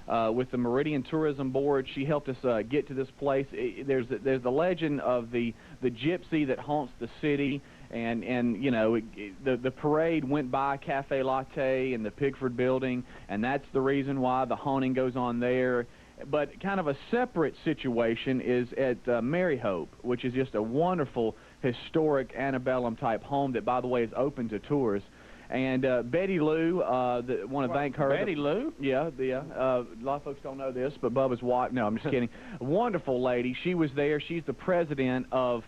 with the Meridian Tourism Board. She helped us get to this place. There's the legend of the gypsy that haunts the city, and you know, the parade went by Cafe Latte and the Pigford Building, and that's the reason why the haunting goes on there. But kind of a separate situation is at Mary Hope, which is just a wonderful historic antebellum type home that, by the way, is open to tours. And Betty Lou, want to thank her. Betty Lou? Yeah, a lot of folks don't know this, but Bubba's wife, no, I'm just kidding. Wonderful lady. She was there. She's the president of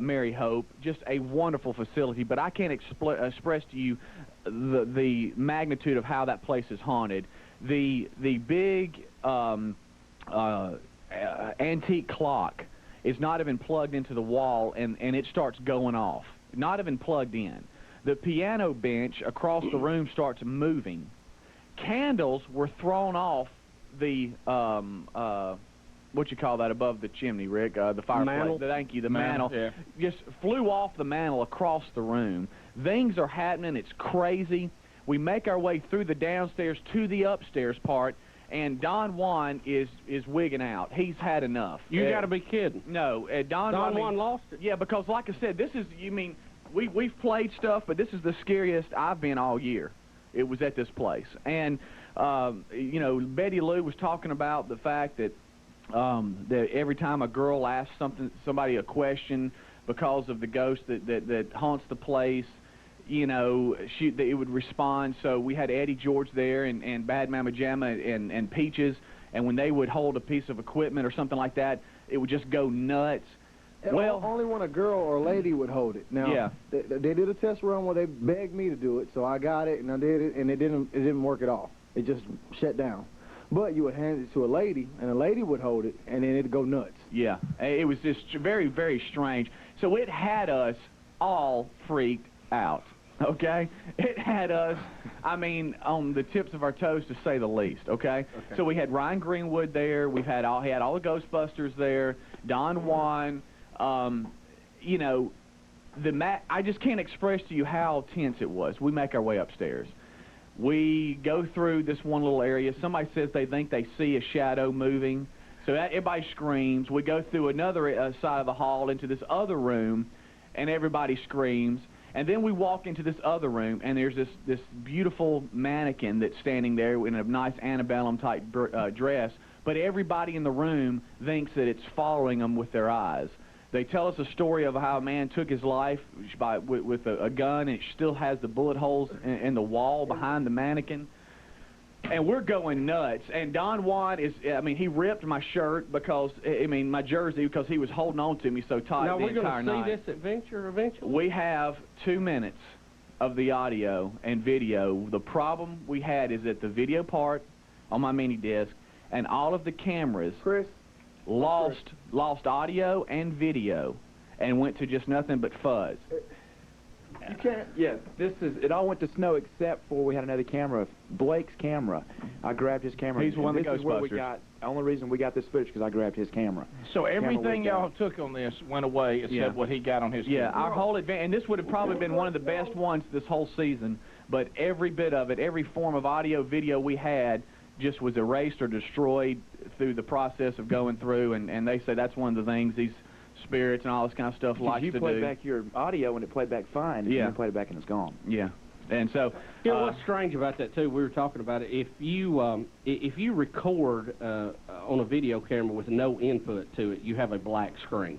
Mary Hope. Just a wonderful facility, but I can't express to you the magnitude of how that place is haunted. The big antique clock is not even plugged into the wall, and it starts going off. Not even plugged in. The piano bench across the room starts moving. Candles were thrown off the what you call that above the chimney, Rick? The fireplace. Mantle. Thank you. The mantle. Yeah. Just flew off the mantle across the room. Things are happening. It's crazy. We make our way through the downstairs to the upstairs part, and Don Juan is wigging out. He's had enough. You got to be kidding. No, Don Juan lost it. Yeah, because like I said, this is, you mean, we've played stuff, but this is the scariest I've been all year. It was at this place. And, you know, Betty Lou was talking about the fact that that every time a girl asks somebody a question because of the ghost that haunts the place, you know, it would respond. So we had Eddie George there and Bad Mama Jamma and Peaches, and when they would hold a piece of equipment or something like that, it would just go nuts. Well, only when a girl or a lady would hold it. Now, yeah. they did a test run where they begged me to do it, so I got it and I did it, and it didn't work at all. It just shut down. But you would hand it to a lady, and a lady would hold it, and then it'd go nuts. Yeah, it was just very, very strange. So it had us all freaked out, okay? It had us, I mean, on the tips of our toes, to say the least, okay? So we had Ryan Greenwood there. He had all the Ghostbusters there, Don Juan. You know, I just can't express to you how tense it was. We make our way upstairs. We go through this one little area. Somebody says they think they see a shadow moving. So everybody screams. We go through another side of the hall into this other room, and everybody screams. And then we walk into this other room, and there's this beautiful mannequin that's standing there in a nice antebellum-type dress. But everybody in the room thinks that it's following them with their eyes. They tell us a story of how a man took his life with a gun, and it still has the bullet holes in the wall behind the mannequin. And we're going nuts. And Don Juan is, I mean, he ripped my shirt because, I mean, my jersey, because he was holding on to me so tight the entire night. Now, we're going to see this adventure eventually? We have 2 minutes of the audio and video. The problem we had is that the video part on my mini disc and all of the cameras lost audio and video and went to just nothing but fuzz. You can't. Yeah, it all went to snow except for we had another camera, Blake's camera. I grabbed his camera. He's one of the Ghostbusters. The only reason we got this footage because I grabbed his camera. So everything y'all took on this went away except what he got on his camera. Yeah, our whole advance, and this would have probably been one of the best ones this whole season, but every bit of it, every form of audio, video we had just was erased or destroyed through the process of going through, and they say that's one of the things these spirits and all this kind of stuff like to do. You played back your audio and it played back fine, and you played it back and it's gone. Yeah, and so you know what's strange about that too? We were talking about it. If you record on a video camera with no input to it, you have a black screen.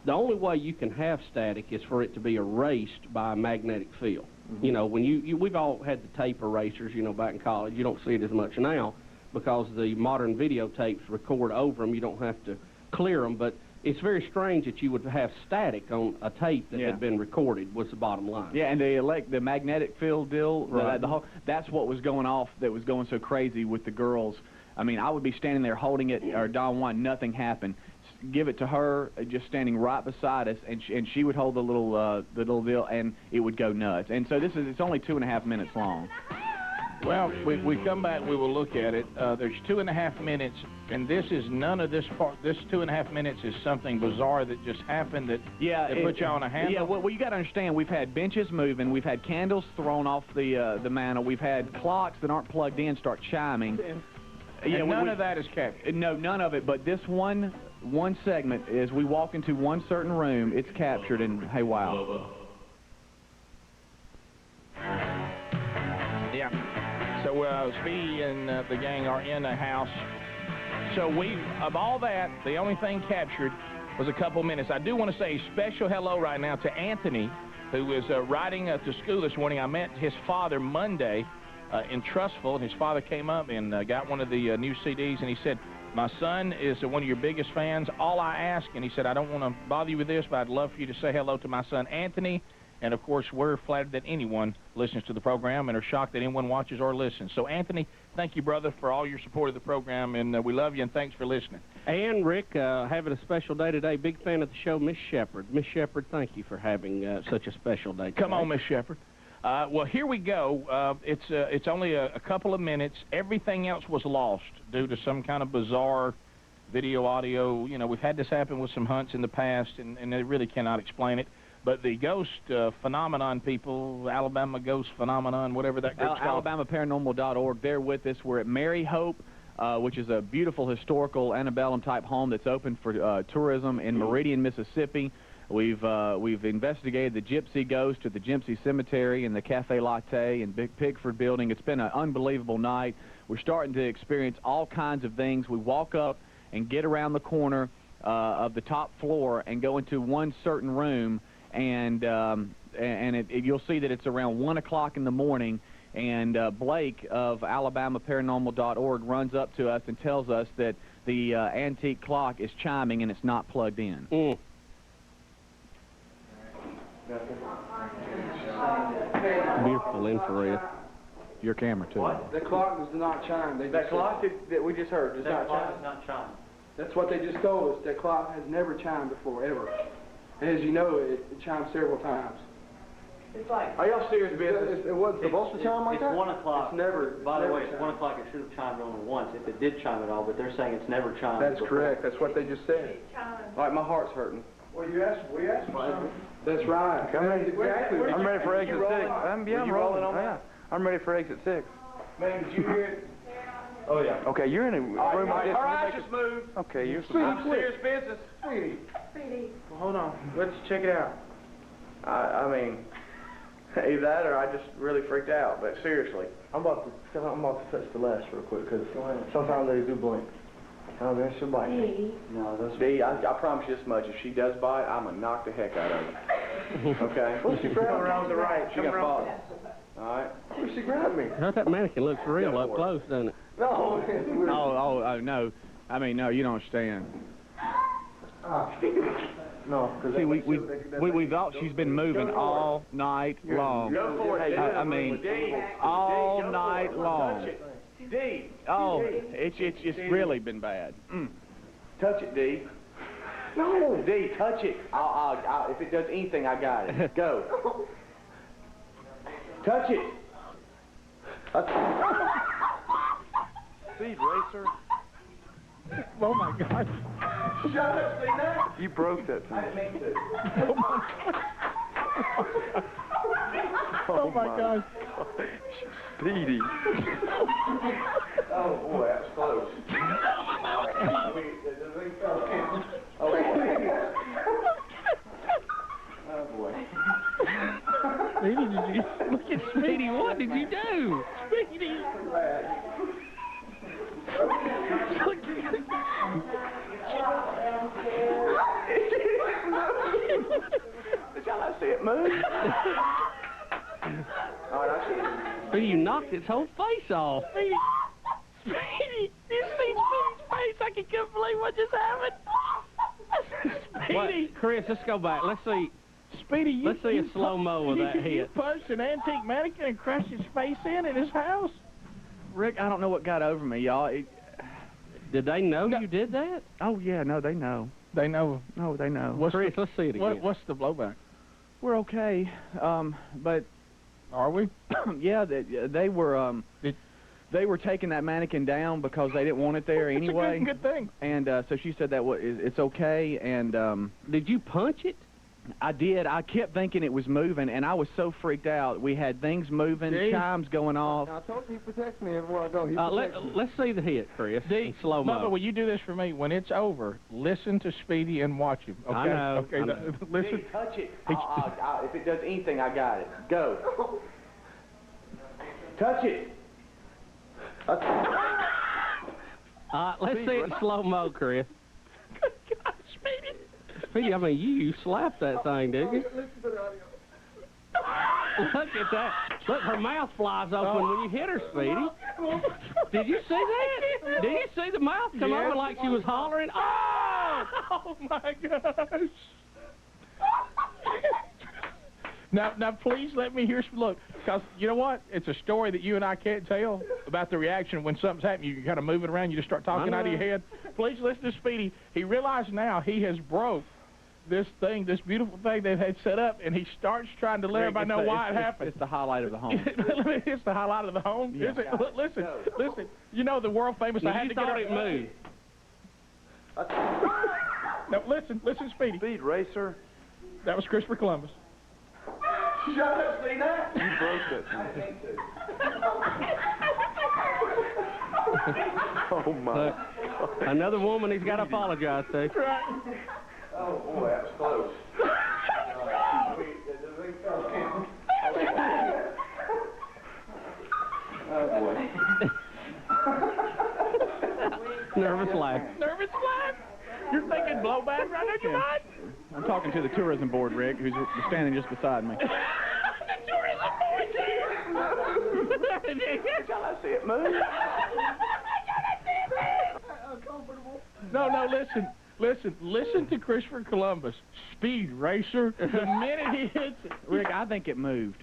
The only way you can have static is for it to be erased by a magnetic field. You know, when we've all had the tape erasers, you know, back in college. You don't see it as much now because the modern videotapes record over them. You don't have to clear them, but it's very strange that you would have static on a tape that had been recorded, was the bottom line. Yeah, and the magnetic field deal, that's what was going off, that was going so crazy with the girls. I mean, I would be standing there holding it, or Don Juan, nothing happened. Give it to her, just standing right beside us, and she would hold the little deal, and it would go nuts. And so it's only 2.5 minutes long. Well, we come back, we will look at it. There's 2.5 minutes, and this is none of this part. This 2.5 minutes is something bizarre that just happened that put you on a handle. Yeah, well, you got to understand, we've had benches moving, we've had candles thrown off the mantle, we've had clocks that aren't plugged in start chiming. Yeah, and none of that is captured. No, none of it. But this one segment is we walk into one certain room. It's captured, and hey, wow. Yeah. So Speedy and the gang are in the house. So of all that, the only thing captured was a couple minutes. I do want to say a special hello right now to Anthony, who is riding to school this morning. I met his father Monday in Trussville, and his father came up and got one of the new CDs, and he said, my son is one of your biggest fans. All I ask, and he said, I don't want to bother you with this, but I'd love for you to say hello to my son Anthony. And, of course, we're flattered that anyone listens to the program and are shocked that anyone watches or listens. So, Anthony, thank you, brother, for all your support of the program, and we love you, and thanks for listening. And, Rick, having a special day today, big fan of the show, Miss Shepherd. Miss Shepherd, thank you for having such a special day today. Come on, Miss Shepherd. Well, here we go. It's only a couple of minutes. Everything else was lost due to some kind of bizarre video, audio. You know, we've had this happen with some hunts in the past, and they really cannot explain it. But the ghost phenomenon people, Alabama ghost phenomenon, whatever that group's called. AlabamaParanormal.org, they're with us. We're at Mary Hope, which is a beautiful historical antebellum-type home that's open for tourism in Meridian, Mississippi. We've investigated the Gypsy Ghost at the Gypsy Cemetery and the Cafe Latte and Big Pigford Building. It's been an unbelievable night. We're starting to experience all kinds of things. We walk up and get around the corner of the top floor and go into one certain room, and you'll see that it's around 1 o'clock in the morning, and Blake of AlabamaParanormal.org runs up to us and tells us that the antique clock is chiming and it's not plugged in. Beautiful infrared. Your camera, too. The clock does not chime. That clock that we just heard does not chime. Does not chime. That's what they just told us. That clock has never chimed before, ever. And as you know, it chimed several times. It's like... Are y'all serious business? It wasn't supposed to chime like that? It's 1 o'clock. It's never... By the way, it's 1 o'clock. It should have chimed only once, if it did chime at all, but they're saying it's never chimed. That's before. correct. That's what they just said. Like, my heart's hurting. Well, we asked for something. That's right. Exactly. I'm ready for exit 6. I'm rolling on that. I'm ready for exit 6. Man, did you hear it? Oh, yeah. Okay, you're in a room like this. All right, just move. Okay, you're I'm serious business. Speedy. Well, hold on. Let's check it out. I mean, either that or I just really freaked out, but seriously. I'm about to touch the lash real quick, because sometimes they do blink. Oh, that's your bite. No, that's... Dee, I promise you this much. If she does bite, I'm going to knock the heck out of her. Okay? Well, she grabbed me. around the right. She got fought. All right? Well, she grabbed me. That mannequin looks real up close, doesn't it? No. No. I mean, no, you don't understand. No, because... See, we thought she's been moving all night long. Go for it. I mean, all night long. Dee. Oh, it's really been bad. Touch it, Dee. No. Dee, touch it. I'll, if it does anything, I got it. Go. Touch it. Speed racer. Oh, my God. Shut up, see that? You broke that thing. I didn't mean to. Oh, my God. Speedy. Oh, boy, that was close. Oh, boy. Speedy, did you... Look at Speedy, what did you do? Speedy! Did y'all not see it move? All right, I see it. Speedy, you knocked its whole face off. Speedy! Speedy! You see Speedy's face? I can't believe what just happened. Speedy! What? Chris, let's go back. Let's see. Speedy, Let's see a slow-mo of that You hit. punched an antique mannequin and crushed his face in at his house? Rick, I don't know what got over me, y'all. Did they know you did that? Oh, yeah, no, they know. They know. No, they know. Chris, let's see it again. What's the blowback? We're okay, but... Are we? Yeah, they were, they were taking that mannequin down because they didn't want it there anyway. It's a good thing. And so she said that it's okay, and... Did you punch it? I did. I kept thinking it was moving, and I was so freaked out. We had things moving, chimes going off. I told you he protects me everywhere I go. Let's see the hit, Chris. In slow-mo. Bubba, will you do this for me? When it's over, listen to Speedy and watch him. Okay? I know. Okay. I know. Listen. Dee, touch it. If it does anything, I got it. Go. Touch it. Let's see it in slow-mo, Chris. Good God, Speedy. Speedy, I mean, you slapped that thing, didn't you? Look at that. Look, her mouth flies open when you hit her, Speedy. Did you see that? Did you see the mouth come open like she was hollering? Oh! Oh, my gosh. Now, please let me hear some. Look, because you know what? It's a story that you and I can't tell about the reaction when something's happening. You kind of move it around. You just start talking out of your head. Please listen to Speedy. He realized now he has broke this thing, this beautiful thing they've had set up, and he starts trying to let everybody know why it happened. It's the highlight of the home. It's the highlight of the home. Yeah. Is it? Listen. You know the world famous. I had to get it moved. No, listen, Speedy. Speed Racer. That was Christopher Columbus. Shut up, see that? You broke it. Oh, my. Look, another woman he's got to apologize to. Right. Oh, boy, that was close. Oh, boy. Nervous laugh. Nervous laugh? You're thinking blowback right in your mind? I'm talking to the tourism board, Rick, who's standing just beside me. The tourism board here! Shall I see it move? No, listen to Christopher Columbus. Speed Racer. The minute he hits it. Rick, I think it moved.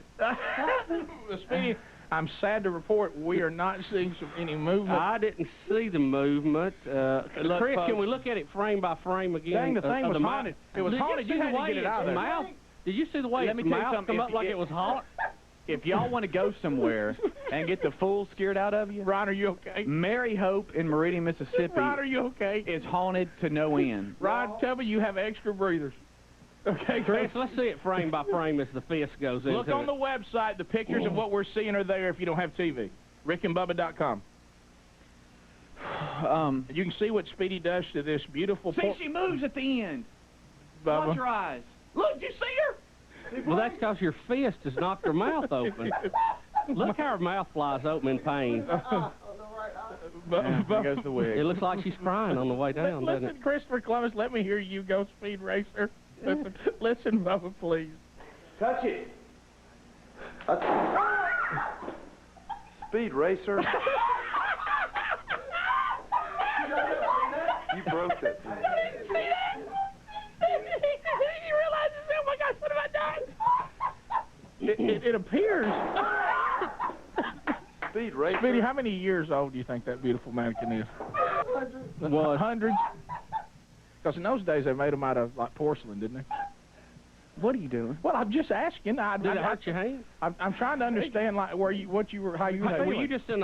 Speedy, I'm sad to report we are not seeing any movement. I didn't see the movement. Look, Chris, folks, can we look at it frame by frame again? Dang, the thing was the haunted. It was haunted. You had to get it out of there. Mouth, did you see the way Let its me tell you mouth something. come up like it was hot? If y'all want to go somewhere and get the fool scared out of you, Ron, are you okay? Mary Hope in Meridian, Mississippi Ron, are you okay? is haunted to no end. Ron, tell me you have extra breathers. Okay, Chris, let's see it frame by frame as the fist goes into it. Look on the website. The pictures of what we're seeing are there if you don't have TV. rickandbubba.com. You can see what Speedy does to this beautiful... See, she moves at the end. Bubba. Watch her eyes. Look, you see her? Well, that's because your fist has knocked her mouth open. Look how her mouth flies open in pain. Yeah, there goes the wig. It looks like she's crying on the way down, doesn't Listen, it? Christopher Columbus, let me hear you go, Speed Racer. Listen, Bubba, please. Touch it. Speed Racer. You broke that thing. He realizes, oh my gosh, what have I done? It appears. Speed Racer. Speedy, how many years old do you think that beautiful mannequin is? What? Hundreds? Because in those days they made them out of like porcelain, didn't they? What are you doing? Well, I'm just asking. Did it hurt your hand? I'm trying to understand like where you, what you were, how you were Were feeling. you just in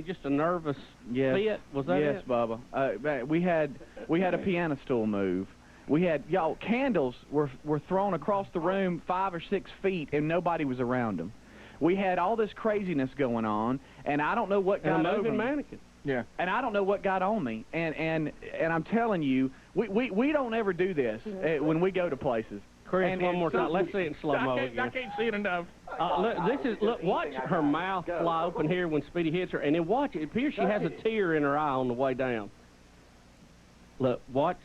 just a nervous Yes. fit? Was that yes, it? Bubba. We had a piano stool move. We had candles were thrown across the room 5 or 6 feet, and nobody was around them. We had all this craziness going on, and I don't know what got And a over moving me. mannequin. Yeah. And I don't know what got on me. And I'm telling you, we don't ever do this when we go to places. Chris, And- one and more so- time. Let's see it in slow-mo I again. can't see it enough. Look, watch her mouth fly open here when Speedy hits her, and then watch it. It appears she has a tear in her eye on the way down. Look, watch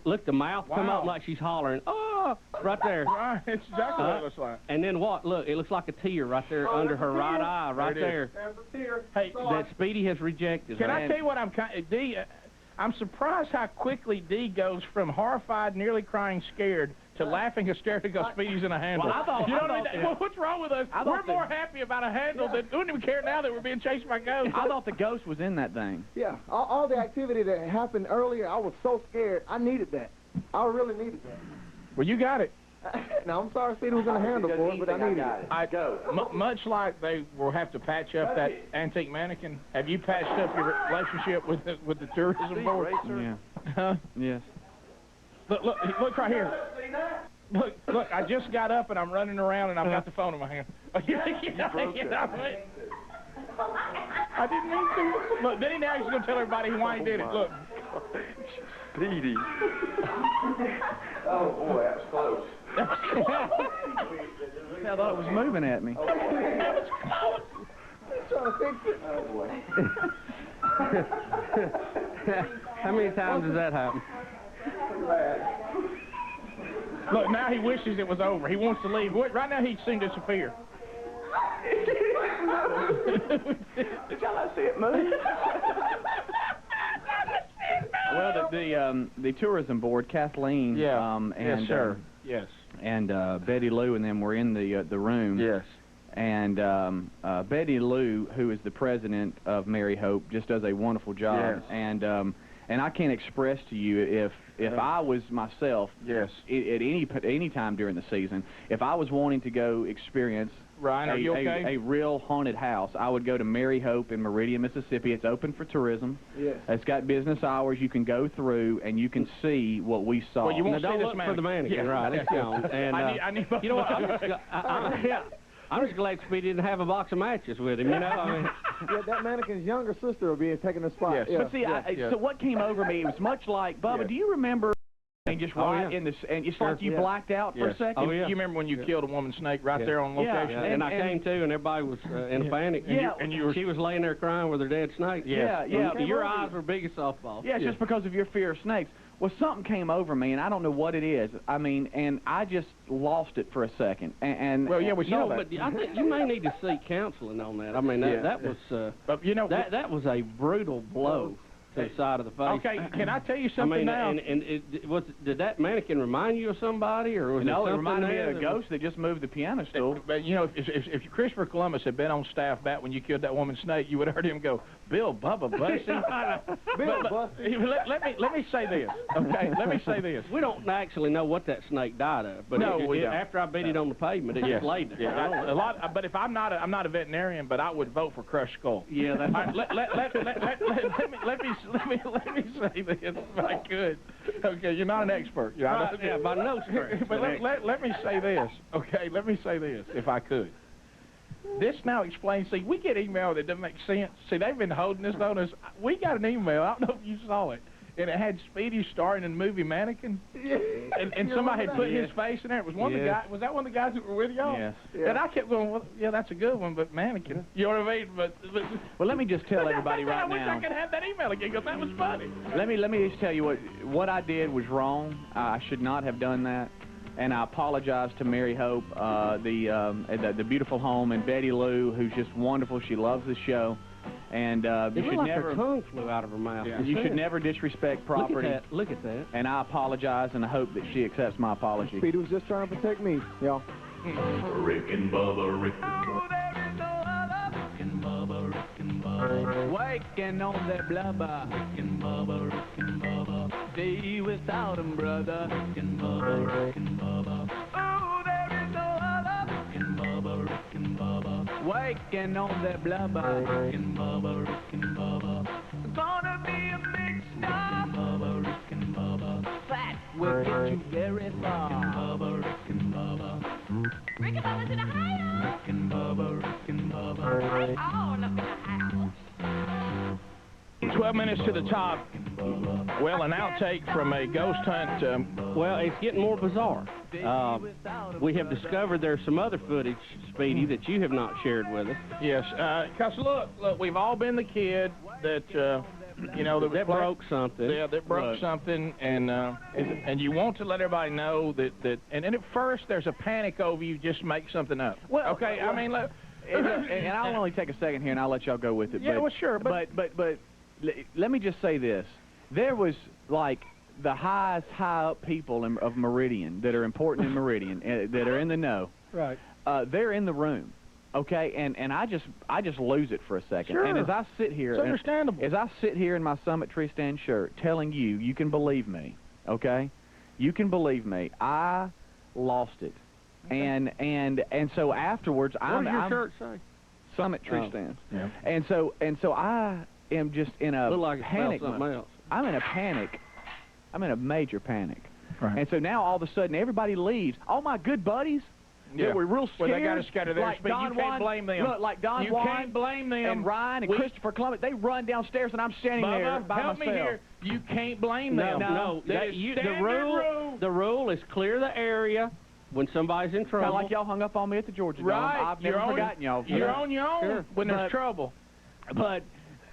look, the mouth come Wow. up like she's hollering. Oh, right there. Right, it's exactly what it looks like. And then what? Look, it looks like a tear right there under her right eye, right There there. Hey, That Speedy has rejected. can her. I tell you what I'm surprised how quickly Dee goes from horrified, nearly crying, scared, to laughing hysterically because Speedy's in a handle. Well, I thought- you know I what I thought mean? that- Well, what's wrong with us? I We're thought more that- happy about a handle than we don't even care now that we're being chased by ghosts. I thought the ghost was in that thing. Yeah, all the activity that happened earlier, I was so scared. I needed that. I really needed Well, you got it. that. Now, I'm sorry Speedy was in the handle for it, but I needed it. I go. Much like they will have to patch up that antique mannequin, have you patched up your relationship with the tourism board? Yeah. Huh? Yes. Look right here. Look, I just got up and I'm running around and I've got the phone in my hand. I didn't mean to. Look, then now he's going to tell everybody why he did it. Look. Speedy. Oh, boy, that was close. I thought it was moving at me. Trying to fix it. Oh, boy. How many times does that happen? Look, now he wishes it was over. He wants to leave. Right now he'd soon disappear. Did y'all not see it move? Well, the tourism board, Kathleen, and yes, sir. Yes. And Betty Lou and them were in the room. Yes. And Betty Lou, who is the president of Mary Hope, just does a wonderful job. Yes. And I can't express to you if I was myself, yes, at any time during the season, if I was wanting to go experience Ryan, are you okay? a real haunted house, I would go to Mary Hope in Meridian, Mississippi. It's open for tourism. Yes. It's got business hours. You can go through and you can see what we saw. Well, you won't don't see look this for the mannequin, right? It's gone. And I need you know what? I'm just glad Speedy didn't have a box of matches with him. You know, I mean. Yeah, that mannequin's younger sister will be taking the spot. Yes. Yeah. But see, so what came over me, it was much like, Bubba, do you remember and just in this, and it's like you blacked out for a second? Oh, yeah. You remember when you killed a woman snake right there on location? Yeah. And I came to, and everybody was in a panic. And she was laying there crying with her dead snake. Yeah. Your eyes were big as softballs. Yeah, it's just because of your fear of snakes. Well, something came over me, and I don't know what it is. I mean, and I just lost it for a second. Well, yeah, we saw that. But I think you may need to seek counseling on that. I mean, that was, but you know, that was a brutal blow to the side of the face. Okay, can I tell you something now? Did that mannequin remind you of somebody, or was it something it reminded me there of a ghost that just moved the piano stool. But you know, if Christopher Columbus had been on staff back when you killed that woman snake, you would have heard him go, "Bill Bubba Bussy." Let me say this, okay? Let me say this. We don't actually know what that snake died of, but after I beat it on the pavement, it just laid there. Yeah, a lot. But if I'm not a veterinarian, but I would vote for crushed skull. Yeah, that's right. Let me say this if I could. Okay, you're not an expert. Yeah, by no stretch. But let me say this. Okay, let me say this if I could. This now explains. See, we get email that doesn't make sense. See, they've been holding this on us. We got an email. I don't know if you saw it. And it had Speedy starring in the movie Mannequin. And somebody had put his face in there. It was one of the guys. Was that one of the guys that were with y'all? Yes. And I kept going, well, yeah, that's a good one, but Mannequin. You know what I mean? But well, let me just tell everybody right now. I wish I could have that email again because that was funny. Let me just tell you what I did was wrong. I should not have done that. And I apologize to Mary Hope, the beautiful home, and Betty Lou, who's just wonderful. She loves the show. And you should never. Her tongue flew out of her mouth. Yeah. You should never disrespect property. Look at that. And I apologize, and I hope that she accepts my apology. Speedy was just trying to protect me, y'all. Rick and Bubba, Rick and Bubba. Rick and Bubba, Rick and Bubba. Waking on that blubber. Rick and Bubba, Rick and Bubba. Day without him, brother. Rick and Bubba, Rick and Bubba. Oh, there is no other. Rick and Bubba, Rick and Bubba. Waking on that blubber. Rick and Bubba, Rick and Bubba. Gonna be a big star. Rick and Bubba, Rick and Bubba. That will get you very far. Rick and Bubba, Rick and Bubba. Rick and Bubba's in Ohio. Rick and Bubba, Rick and Bubba. Right on up in the house. 12 minutes to the top. Well, an outtake from a ghost hunt. Well, it's getting more bizarre. We have discovered there's some other footage, Speedy, that you have not shared with us. Yes, because look, we've all been the kid that, that broke something. Yeah, that broke something, and you want to let everybody know that and at first there's a panic over you just make something up. Well, okay, I mean, look, and I'll only take a second here, and I'll let y'all go with it. Yeah, well, sure, but let me just say this: there was like the high up people of Meridian that are important in Meridian that are in the know. Right. They're in the room. Okay, and I just lose it for a second. Sure. And as I sit here, it's understandable. As I sit here in my Summit Tree Stand shirt, telling you, you can believe me. Okay, you can believe me. I lost it, and so afterwards, what does your shirt say? Summit Tree Stand. Yeah. And so I am just in a Look like panic. something else. I'm in a panic. I'm in a major panic. Right. And so now all of a sudden everybody leaves. All my good buddies. Yeah. They were real scared. Well, they got to scatter their like speed. Don You can't Juan, blame them. Look, like Don you Juan can't blame them. and Ryan and Christopher Columbus, they run downstairs and I'm standing there Bubba, by help myself. me here. You can't blame them. No, That is the rule is clear the area when somebody's in trouble. Kind of like y'all hung up on me at the Georgia Dome. Right. I've never forgotten y'all. You're on your own Sure. when there's But- trouble. But,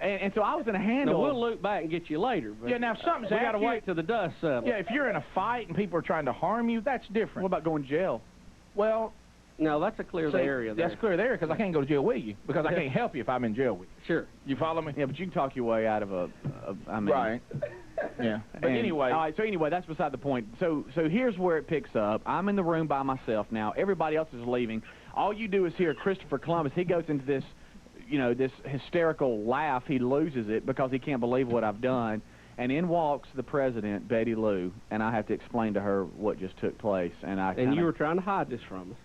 and so I was in a handle. Now, we'll loop back and get you later. But Yeah, now if something's we at got to you- wait till the dust settles. Yeah, if you're in a fight and people are trying to harm you, that's different. What about going to jail? Well, No, that's a clear see, area there. that's clear there because I can't go to jail with you because I can't help you if I'm in jail with you. Sure. You follow me? Yeah, but you can talk your way out of I mean. Right. Yeah. But anyway. All right, so anyway, that's beside the point. So here's where it picks up. I'm in the room by myself now. Everybody else is leaving. All you do is hear Christopher Columbus. He goes into this, this hysterical laugh. He loses it because he can't believe what I've done. And in walks the president, Betty Lou, and I have to explain to her what just took place. And you were trying to hide this from us.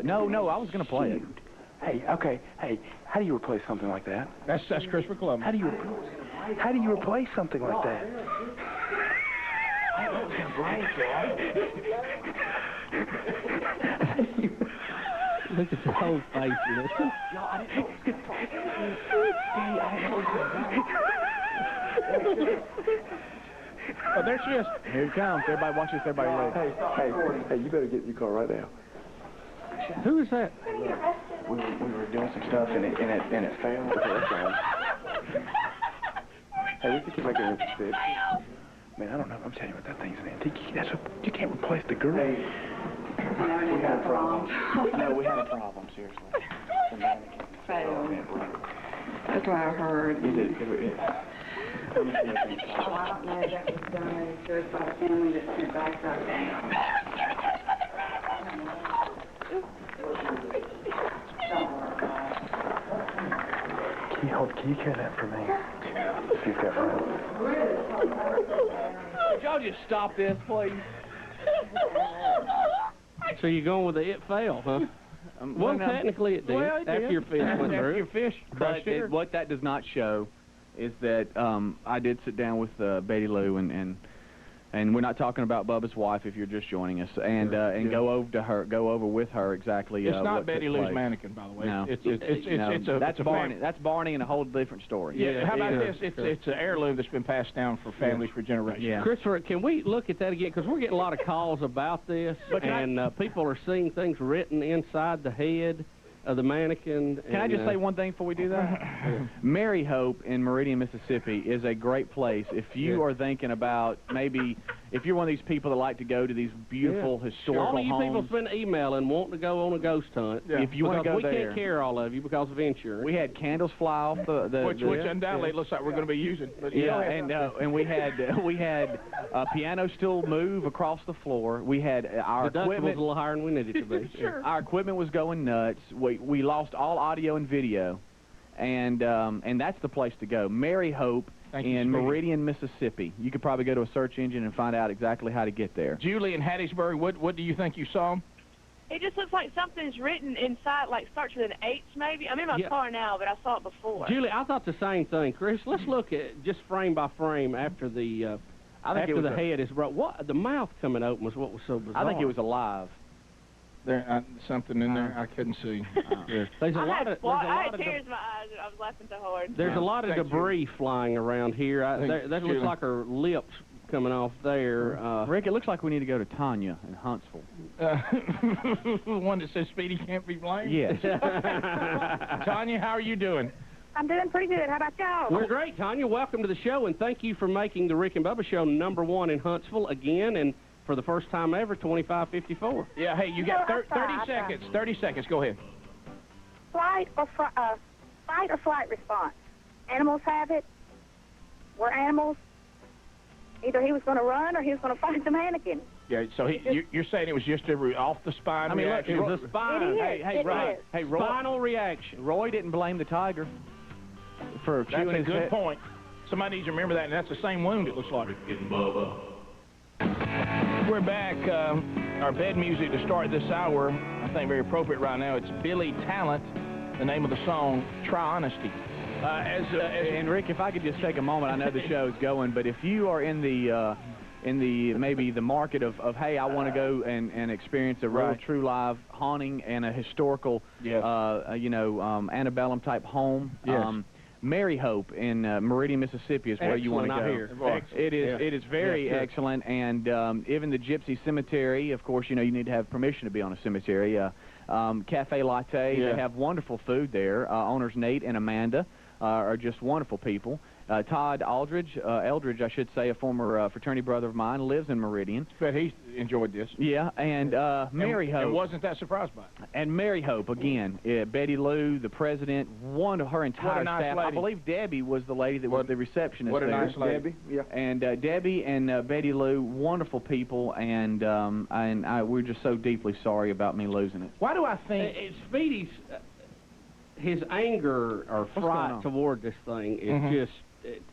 No, I was going to play it. Hey, okay. Hey, how do you replace something like that? That's Christopher Columbus. How do you replace something like that? Look at the whole face. Listen. Oh, there she is. Here it comes. Everybody watch this. Everybody ready. Hey, you better get in your car right now. Who is that? We were doing some stuff and it failed. Hey, we could keep making it fit. Man, I don't know. I'm telling you what, that thing's an antique. You can't replace the girl. We had a problem. No, we had a problem, seriously. The mannequin. Failed. That's what I heard. You did. Oh, I don't know if that was done to us by the family that sent back that day. Can you carry that for me? See if that runs. Would y'all just stop this, please? So you're going with the it failed, huh? Well, no. technically it did. Well, it after did. your fish went After through. your fish But crushed her. what that does not show is that I did sit down with Betty Lou and we're not talking about Bubba's wife if you're just joining us, and go over with her exactly. It's not what Betty took Lou's place. mannequin, by the way. No. It's a Barney. That's Barney and a whole different story. Yeah. How about Yeah. this? It's an heirloom that's been passed down for families for generations. Yeah. Christopher, can we look at that again? Because we're getting a lot of calls about this, and people are seeing things written inside the head of the mannequin. Can I just say one thing before we do that? Mary Hope in Meridian, Mississippi is a great place if you are thinking about maybe if you're one of these people that like to go to these beautiful historical all of you people homes. have been emailing wanting to go on a ghost hunt. Yeah. If you want to go we there, can't carry all of you because of insurance. we had candles fly off Which undoubtedly it looks like we're going to be using. But Yeah, and we had a piano stool move across the floor. We had our the deductible's a equipment. little higher than we needed to be. Sure. Our equipment was going nuts. We lost all audio and video, and that's the place to go. Mary Hope Thank you, in Speedy. Meridian, Mississippi. You could probably go to a search engine and find out exactly how to get there. Julie in Hattiesburg, what do you think you saw? It just looks like something's written inside, like starts with an H maybe. I'm in my car now, but I saw it before. Julie, I thought the same thing. Chris, let's look at just frame by frame after the after the head is brought. What the mouth coming open was what was so bizarre. I think it was alive. There, something in there I couldn't see. There's a I lot had, of I had tears in my eyes. I was laughing so hard. there's a lot of debris flying around here. That looks like her lips coming off there. Rick, it looks like we need to go to Tanya in Huntsville. One that says Speedy can't be blamed? Yes. Tanya, how are you doing? I'm doing pretty good. How about y'all? We're great, Tanya. Welcome to the show, and thank you for making the Rick and Bubba Show #1 in Huntsville again, and for the first time ever, 2554. Yeah, hey, you got 30 seconds. 30 seconds. Go ahead. Fight or flight response. Animals have it. We're animals. Either he was going to run or he was going to fight the mannequin. Yeah, so you're saying it was just off the spine I mean, look, reaction? it was a spine. It is. Hey, Roy. It is. Hey, Roy. Spinal reaction. Roy didn't blame the tiger for That's chewing a his good head. point. Somebody needs to remember that, and that's the same wound it looks like. Rick and Bubba. We're back. Our bed music to start this hour, I think very appropriate right now. It's Billy Talent, the name of the song, Try Honesty. And Rick, if I could just take a moment, I know the show's going, but if you are in the maybe the market of hey, I want to go and experience a real true live haunting and a historical antebellum type home. Yes. Mary Hope in Meridian, Mississippi is where you want to go. It is very excellent, and even the Gypsy Cemetery, of course, you need to have permission to be on a cemetery. Cafe Latte, they have wonderful food there. Owners Nate and Amanda are just wonderful people. Todd Eldridge, I should say, a former fraternity brother of mine, lives in Meridian. But he enjoyed this. Yeah, and Mary Hope. And wasn't that surprised by it. And Mary Hope, again, Betty Lou, the president, one of her entire staff. I believe Debbie was the lady that was the receptionist. What a nice lady. Debbie, yeah. And Debbie and Betty Lou, wonderful people, and we're just so deeply sorry about me losing it. Why do I think... Speedy's, his anger or fright toward this thing is just...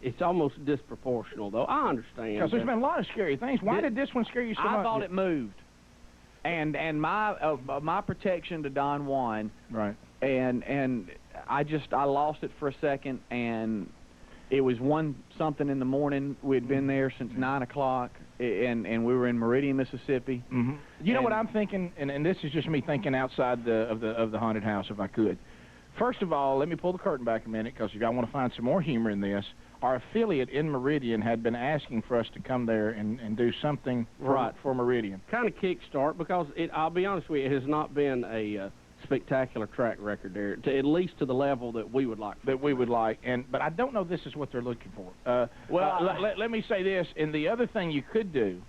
It's almost disproportional, though. I understand. Because there's been a lot of scary things. Why did this one scare you so much? I thought it moved, and my protection to Don Juan. Right. And I lost it for a second, and it was 1 something in the morning. We had been there since 9 o'clock, and we were in Meridian, Mississippi. You know what I'm thinking, and this is just me thinking outside of the haunted house, if I could. First of all, let me pull the curtain back a minute, because if y'all want to find some more humor in this, our affiliate in Meridian had been asking for us to come there and do something for Meridian. Kind of kickstart, because I'll be honest with you, it has not been a spectacular track record there, at least to the level that we would like. But I don't know this is what they're looking for. Let me say this, and the other thing you could do,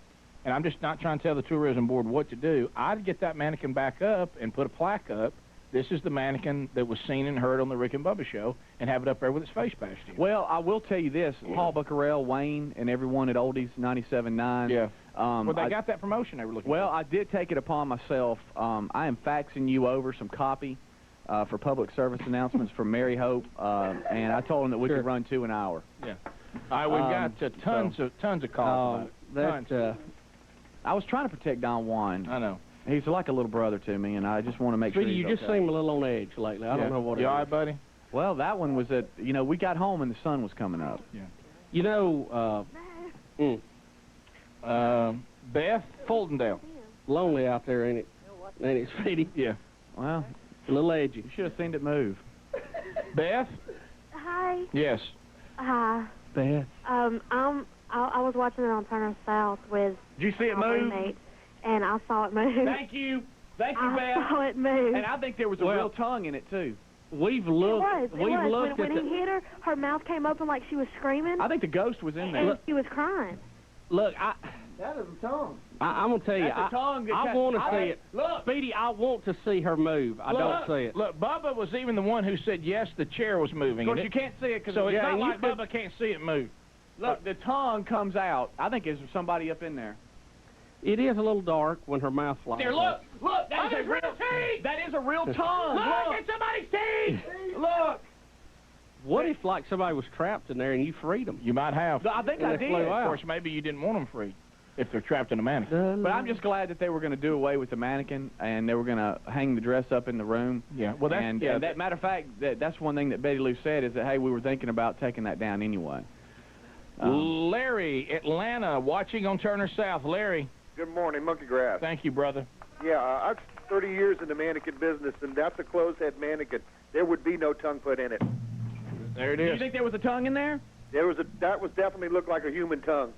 and I'm just not trying to tell the tourism board what to do, I'd get that mannequin back up and put a plaque up. This is the mannequin that was seen and heard on the Rick and Bubba show, and have it up there with its face bashed in. Well, I will tell you this, Paul Buckarell, Wayne, and everyone at Oldies 97.9. Yeah. Well, they got that promotion they were looking for. Well, I did take it upon myself. I am faxing you over some copy for public service announcements from Mary Hope, and I told them that we could run 2 an hour. Yeah. All right, we've got tons of calls about it. I was trying to protect Don Juan. I know. He's like a little brother to me, and I just want to make sure he's you just seem a little on edge lately. I don't know what it is. You all right, buddy? Well, that one was at, we got home and the sun was coming up. Yeah. Beth Fultondale. Lonely out there, ain't it, Speedy? Yeah. Well, a little edgy. You should have seen it move. Beth? Hi. Yes. Hi. Beth. I was watching it on Turner South with Did you see it move? Roommate, and I saw it move. Thank you, Beth. I saw it move. And I think there was a real tongue in it too. We've looked. It was. When he hit her, her mouth came open like she was screaming. I think the ghost was in there. And she was crying. Look, that is a tongue. I'm gonna tell you. That's a tongue. I want to see it. Look, Speedy, I want to see her move. I don't see it. Look, Bubba was even the one who said yes, the chair was moving. Of course, you can't see it because it's not like Bubba can't see it move. Look, the tongue comes out. I think there's somebody up in there. It is a little dark when her mouth flies. There, look, that is a real teeth. That is a real tongue. Look, it's somebody's teeth. Look. What if, like, somebody was trapped in there and you freed them? You might have. I think I did. Of course, maybe you didn't want them free if they're trapped in a mannequin. But I'm just glad that they were going to do away with the mannequin and they were going to hang the dress up in the room. Yeah. Well, that's that matter of fact, that's one thing that Betty Lou said is that hey, we were thinking about taking that down anyway. Larry, Atlanta, watching on Turner South. Larry. Good morning, Monkey Grass. Thank you, brother. Yeah, I've 30 years in the mannequin business, and that's a closed-head mannequin. There would be no tongue put in it. There it is. Do you think there was a tongue in there? That was definitely looked like a human tongue.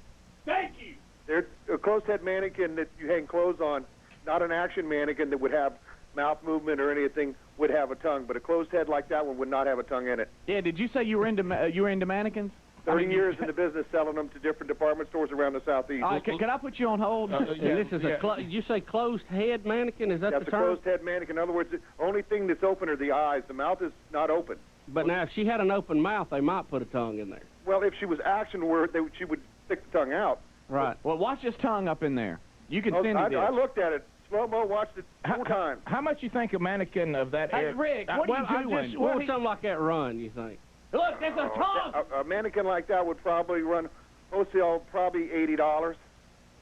Thank you. There's a closed-head mannequin that you hang clothes on, not an action mannequin that would have mouth movement or anything would have a tongue, but a closed head like that one would not have a tongue in it. Yeah, did you say you were into mannequins? 30 years in the business selling them to different department stores around the southeast. Can I put you on hold? This is you say closed head mannequin? Is that the term? That's a closed head mannequin. In other words, the only thing that's open are the eyes. The mouth is not open. But now, if she had an open mouth, they might put a tongue in there. Well, if she was action where she would stick the tongue out. Right. Well, watch this tongue up in there. You can send it. I looked at it. Slow-mo watched it 4 times. How much you think a mannequin of that area? Hey, Rick, what are you doing? What would something like that run, you think? Look, there's a tongue! A mannequin like that would probably run wholesale probably $80.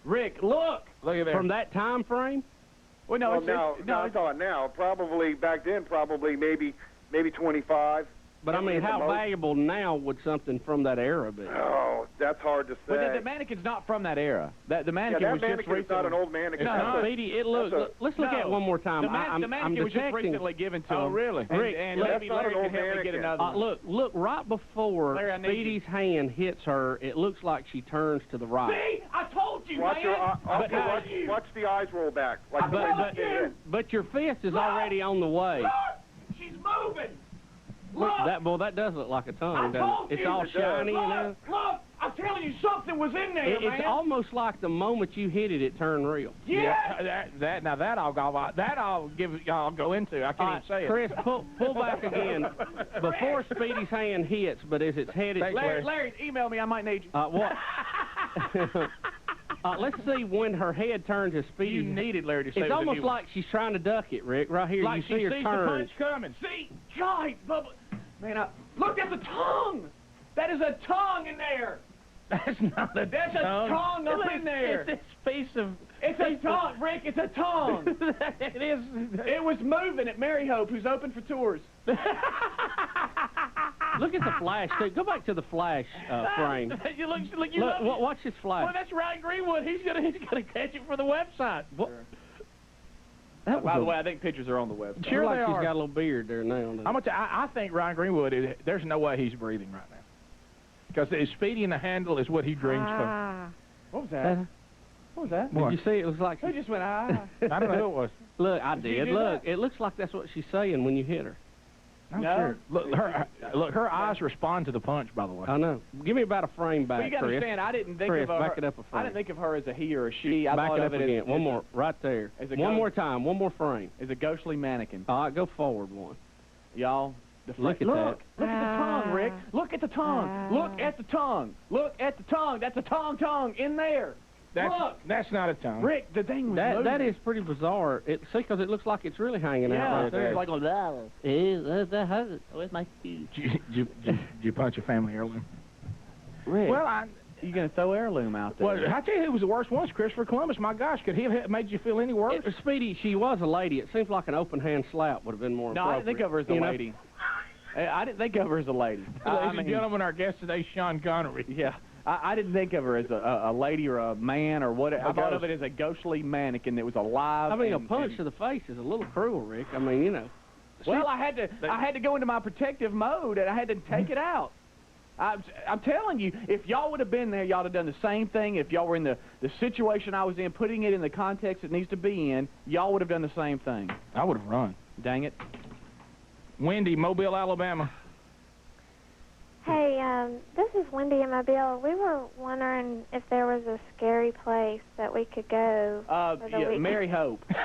Rick, look! Look at that. From that time frame? Well, no, I'm talking now. Probably back then, probably maybe 25. But I mean, how valuable now would something from that era be? Oh, that's hard to say. But the mannequin's not from that era. The mannequin that was just mannequin is not an old mannequin. No, Speedy, let's look at it one more time. The mannequin was just recently given to him. Oh, really? Rick, and maybe Larry can help me get another one. Look, right before Larry, Speedy's hand hits her, it looks like she turns to the right. See? I told you, Watch man! watch the eyes roll back. Like but your fist is already on the way. Look! She's moving! Look, that does look like a tongue, doesn't it? It's all shiny and Look! I'm telling you, something was in there, man. It's almost like the moment you hit it, it turned real. Yeah. That I'll give y'all go into. I can't even say Chris, it. pull back again before Speedy's hand hits, but as it's headed. Larry, email me. I might need you. What? Let's see when her head turns to Speedy. You needed Larry to say it's almost like she's trying to duck it, Rick. Right here, like you see her sees turn. the punch coming. See? God, Bubba. Man, look at the tongue. That is a tongue in there. That's not a That's a tongue up in there. It's this piece of... It's a tongue, Rick. It's a tongue. It is. It was moving at Mary Hope, who's open for tours. Look at the flash, too. Go back to the flash frame. Look, watch this flash. Well, that's Ryan Greenwood. He's gonna catch it for the website. What? By the way, I think pictures are on the website. Sure, like she's got a little beard there now. I think Ryan Greenwood there's no way he's breathing right now. Because Speedy in the handle is what he dreams for. What was that? What was that? Did you see? It was like... Who just went, I don't know who it was. Look, I did. Look, it looks like that's what she's saying when you hit her. I'm sure. Look, her eyes respond to the punch, by the way. I know. Give me about a frame back, But you got to Chris. understand, I didn't think Chris, of her. back it up a frame. I didn't think of her as a he or a she. I back thought it of up it again. as, One more, right there. One more time. One more frame. As a ghostly mannequin. All right, go forward one. Y'all. Look at that. Look at the tongue, Rick. Look at the tongue. Look at the tongue. Look at the tongue. That's a tongue in there. That's not a tongue. Rick, the thing was moving. That is pretty bizarre. See, because it looks like it's really hanging out right there. It's like where's my food? Did you punch a family heirloom? Rick, well, you're going to throw heirloom out there. Well, I tell you who was the worst one? Christopher Columbus. My gosh, could he have made you feel any worse? Speedy, she was a lady. It seems like an open hand slap would have been more appropriate. No, I didn't think of her as a lady. I didn't think of her as a lady. Ladies and gentlemen, our guest today, Sean Connery. Yeah. I didn't think of her as a lady or a man or whatever. I thought of it as a ghostly mannequin that was alive. I mean, a punch to the face is a little cruel, Rick. I mean, you know. Well, I had to go into my protective mode, and I had to take it out. I'm telling you, if y'all would have been there, y'all would have done the same thing. If y'all were in the situation I was in, putting it in the context it needs to be in, y'all would have done the same thing. I would have run. Dang it. Wendy, Mobile, Alabama. Hey, this is Wendy in Mobile. We were wondering if there was a scary place that we could go. Yeah, Mary Hope. It's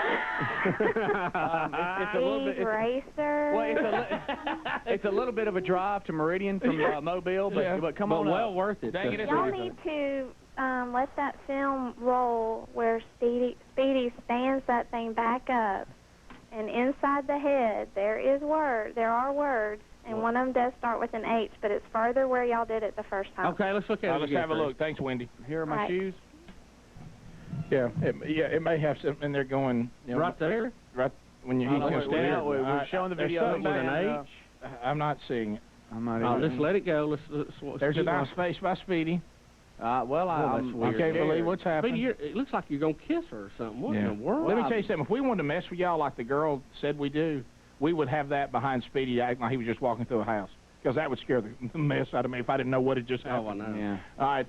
a little bit. Racer. Well, it's a little bit of a drive to Meridian from Mobile, but come on, well worth it. Y'all need to let that film roll where Speedy stands that thing back up, and inside the head there are words. And one of them does start with an H, but it's further where y'all did it the first time. Okay, let's look at it. Let's have a look. Thanks, Wendy. Here are my shoes. Yeah, it may have something in there going. Right there? Right when you we're showing the video with an H. I'm not seeing it. I'm not even. Just let it go. There's a nice face by Speedy. I can't believe what's happening. Speedy, it looks like you're going to kiss her or something. What in the world? Let me tell you something. If we wanted to mess with y'all like the girl said we do, we would have that behind Speedy acting like he was just walking through a house. Because that would scare the mess out of me if I didn't know what had just happened. Oh, I know. Yeah. All right,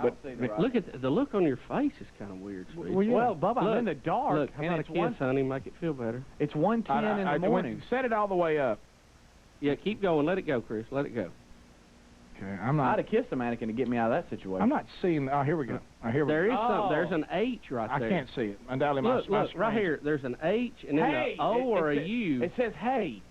but look at the look on your face is kind of weird, Speedy. Well, Bubba, I'm in the dark. Look, how about a kiss, honey? Make it feel better. It's 1:10 in the morning. Set it all the way up. Yeah, keep going. Let it go, Chris. Let it go. Okay, I'm not. I'd have kissed the mannequin to get me out of that situation. I'm not seeing. Oh, here we go. There is something. There's an H right there. I can't see it. Undoubtedly, look, right here. There's an H and then an O or a U. It says hey.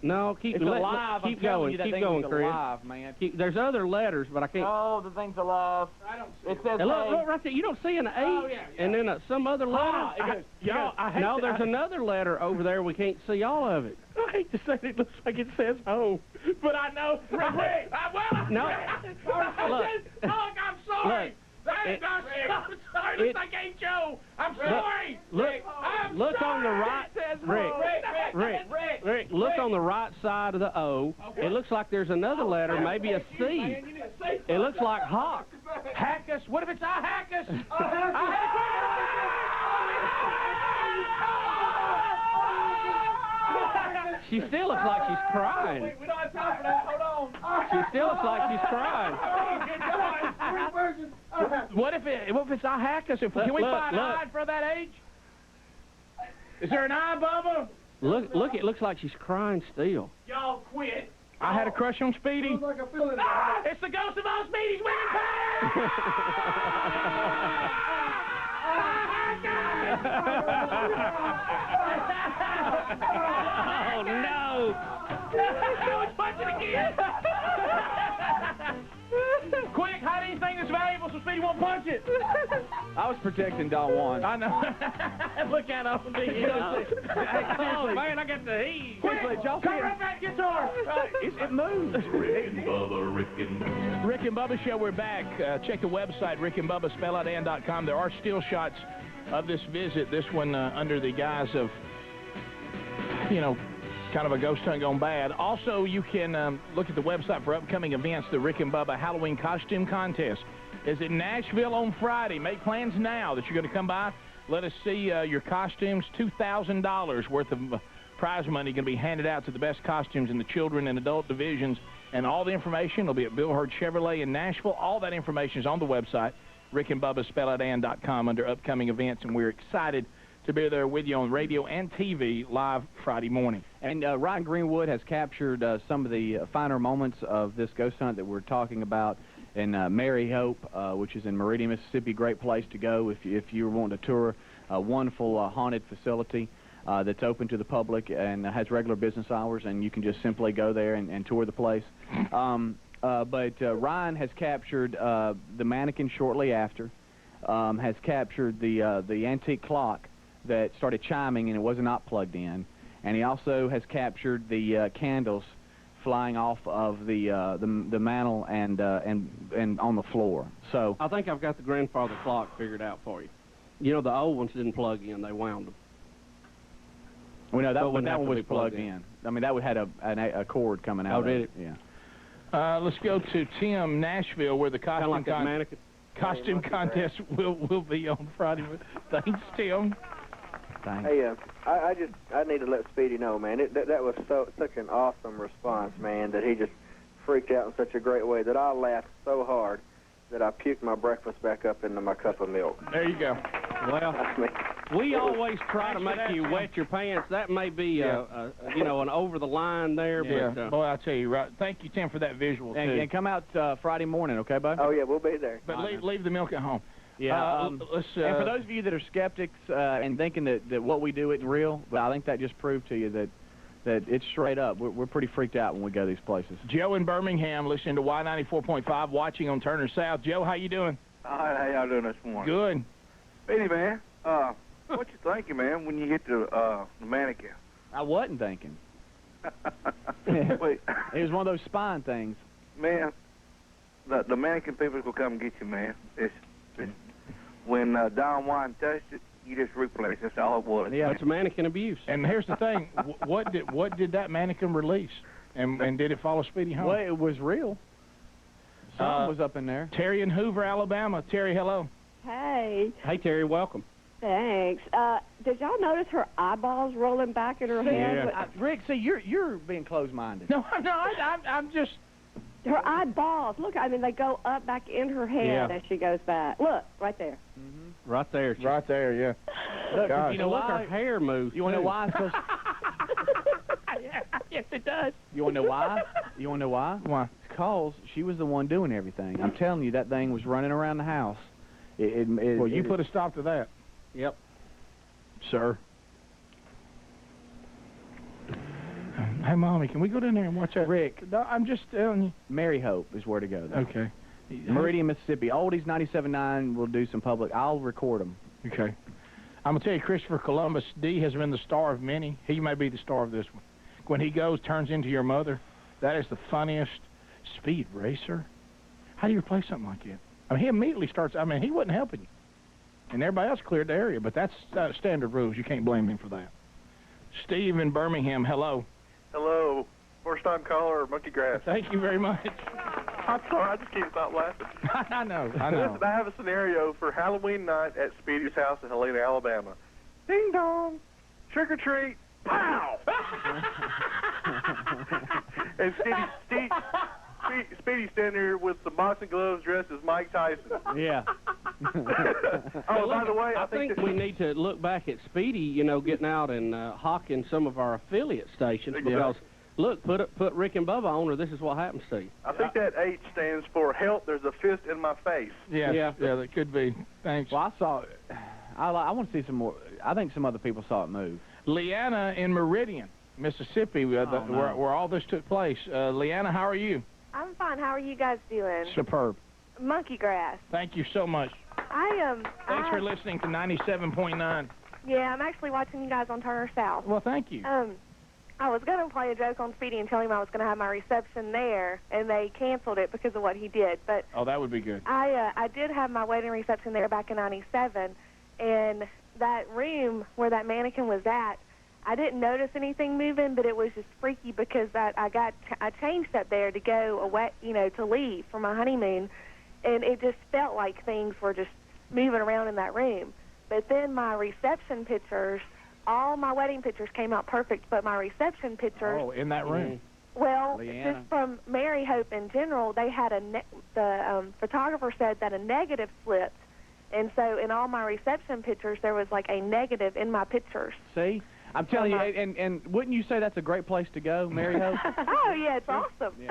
No, keep alive. Keep going, Chris. Alive, man. There's other letters, but I can't. Oh, the thing's alive. I don't see it. Says hey. Look right there. You don't see an H and then some other letter. There's another letter over there. We can't see all of it. I hate to say it looks like it says "oh," but I know. No. Look, I'm sorry. I'm sorry. Looks like Aunt Joe. I'm sorry. Look on the right. Rick, look on the right side of the O. Okay. It looks like there's another letter, maybe a C. It looks like Hawk. Hackus. What if it's I Hackus? She still looks like she's crying. We don't have time for that. Hold on. She still looks like she's crying. What if it's I Hackus? Can we find an I for that age? Is there an I, Bubba? Look, it looks like she's crying still. Y'all quit. I had a crush on Speedy. It's the ghost of all Speedy's winning past! Oh, no! Someone's punching again! Quick, hide anything that's valuable so Speedy won't punch it! I was protecting Don Juan. I know. Look at him. Oh, man, I got the heat. Quick, come right back, guitar. It moves. Rick and Bubba, Rick and Bubba Show, we're back. Check the website, rickandbubba.com. There are still shots of this visit, this one under the guise of, kind of a ghost hunt gone bad. Also, you can look at the website for upcoming events. The Rick and Bubba Halloween Costume Contest is in Nashville on Friday. Make plans now that you're going to come by. Let us see your costumes. $2,000 worth of prize money going to be handed out to the best costumes in the children and adult divisions. And all the information will be at Bill Hurd Chevrolet in Nashville. All that information is on the website, rickandbubba.com, under upcoming events. And we're excited to be there with you on radio and TV live Friday morning. And Ryan Greenwood has captured some of the finer moments of this ghost hunt that we're talking about in Mary Hope, which is in Meridian, Mississippi. Great place to go if you're wanting to tour a wonderful haunted facility that's open to the public and has regular business hours, and you can just simply go there and tour the place. But Ryan has captured the mannequin shortly after, has captured the antique clock that started chiming and it was not plugged in, and he also has captured the candles flying off of the mantle and on the floor. So I think I've got the grandfather clock figured out for you. You know, the old ones didn't plug in; they wound them. Well, no, that one was plugged in. I mean, that had a cord coming out. Oh, did it? Yeah. Let's go to Tim, Nashville, where the costume contest will be on Friday. Thanks, Tim. Thanks. Hey, I need to let Speedy know, man. That was such an awesome response, man. That he just freaked out in such a great way that I laughed so hard that I puked my breakfast back up into my cup of milk. There you go. Well, we always try to make you wet your pants. That may be, an over the line there. Yeah. But, boy, I'll tell you, right. Thank you, Tim, for that visual, too. And come out Friday morning, okay, bud? Oh, yeah, we'll be there. But leave the milk at home. Yeah. And for those of you that are skeptics and thinking that what we do isn't real, but I think that just proved to you that it's straight up. We're pretty freaked out when we go to these places. Joe in Birmingham, listening to Y94.5, watching on Turner South. Joe, how you doing? All right, how y'all doing this morning? Good. Benny, man, what you thinking, man, when you hit the mannequin? I wasn't thinking. Wait. It was one of those spine things. Man, the mannequin people will come get you, man. It's when Don Juan touched it, you just replace. That's all it was. Yeah, it's mannequin abuse. And here's the thing: what did that mannequin release? And did it follow Speedy home? Well, it was real. Something was up in there. Terry in Hoover, Alabama. Terry, hello. Hey. Hey, Terry, welcome. Thanks. Did y'all notice her eyeballs rolling back in her head? Yeah. Rick, see, you're being closed-minded. No, I'm just. Her eyeballs. Look, I mean, they go up back in her head as she goes back. Look, right there. Mm-hmm. Right there. Right there, yeah. Look, you know what? Her hair moves. You want to know why? Yes, it does. You want to know why? You want to know why? Why? It's because she was the one doing everything. I'm telling you, that thing was running around the house. Well, you put a stop to that. Yep. Sir. Hey, Mommy, can we go down there and watch that? Rick. No, I'm just telling you. Mary Hope is where to go, though. Okay. Meridian, Mississippi. Oldies 97.9 will do some public. I'll record them. Okay. I'm going to tell you, Christopher Columbus, D has been the star of many. He may be the star of this one. When he goes, turns into your mother, that is the funniest. Speed Racer? How do you replace something like that? I mean, he immediately starts, I mean, he wasn't helping you. And everybody else cleared the area, but that's standard rules. You can't blame him for that. Steve in Birmingham, hello. Hello. First-time caller, Monkey Grass. Thank you very much. I'm sorry, I just can't stop laughing. I know. Listen, I have a scenario for Halloween night at Speedy's house in Helena, Alabama. Ding dong, trick or treat, pow! And Speedy's standing here with some boxing gloves, dressed as Mike Tyson. Yeah. Oh, by the way, I think we need to look back at Speedy, you know, getting out and hawking some of our affiliate stations because, look, put Rick and Bubba on, or this is what happens to you. I think that H stands for help. There's a fist in my face. Yeah, that could be. Thanks. Well, I saw it. I want to see some more. I think some other people saw it move. Leanna in Meridian, Mississippi, where all this took place. Leanna, how are you? I'm fine. How are you guys doing? Superb. Monkey Grass. Thank you so much. Thanks for listening to 97.9. Yeah, I'm actually watching you guys on Turner South. Well, thank you. I was going to play a joke on Speedy and tell him I was going to have my reception there, and they canceled it because of what he did. But oh, that would be good. I did have my wedding reception there back in '97, and that room where that mannequin was at, I didn't notice anything moving, but it was just freaky because I changed up there to go away, you know, to leave for my honeymoon, and it just felt like things were just moving around in that room. But then my reception pictures, all my wedding pictures came out perfect, but my reception pictures... Oh, in that room. Well, just from Mary Hope in general, they had the photographer said that a negative slipped, and so in all my reception pictures, there was like a negative in my pictures. See? I'm telling you, and wouldn't you say that's a great place to go, Mary Hope? Oh, yeah, it's awesome. Yeah.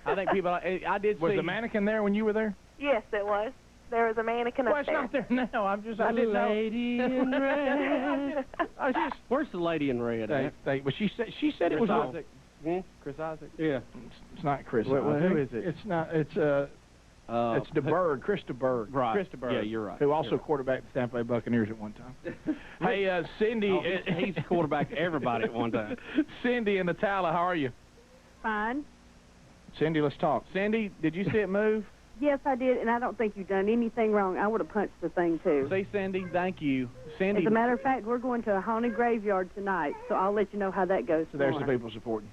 I think people, I did Was see... the mannequin there when you were there? Yes, it was. There was a mannequin up there. Well, it's not there now. I didn't know. Lady in red. Where's the lady in red? Well, she said it was Isaac. Chris Isaac? Yeah. It's not Chris Who Isaac. is it? It's not. It's DeBerg, Chris DeBerg. Right. Chris DeBerg. Yeah, you're right. Who also quarterbacked the Tampa Bay Buccaneers at one time. Hey, Cindy. He's quarterbacked everybody at one time. Cindy in Natala, how are you? Fine. Cindy, let's talk. Cindy, did you see it move? Yes, I did, and I don't think you've done anything wrong. I would have punched the thing, too. See, Cindy, thank you. Cindy. As a matter of fact, we're going to a haunted graveyard tonight, so I'll let you know how that goes So there's tomorrow. the people supporting.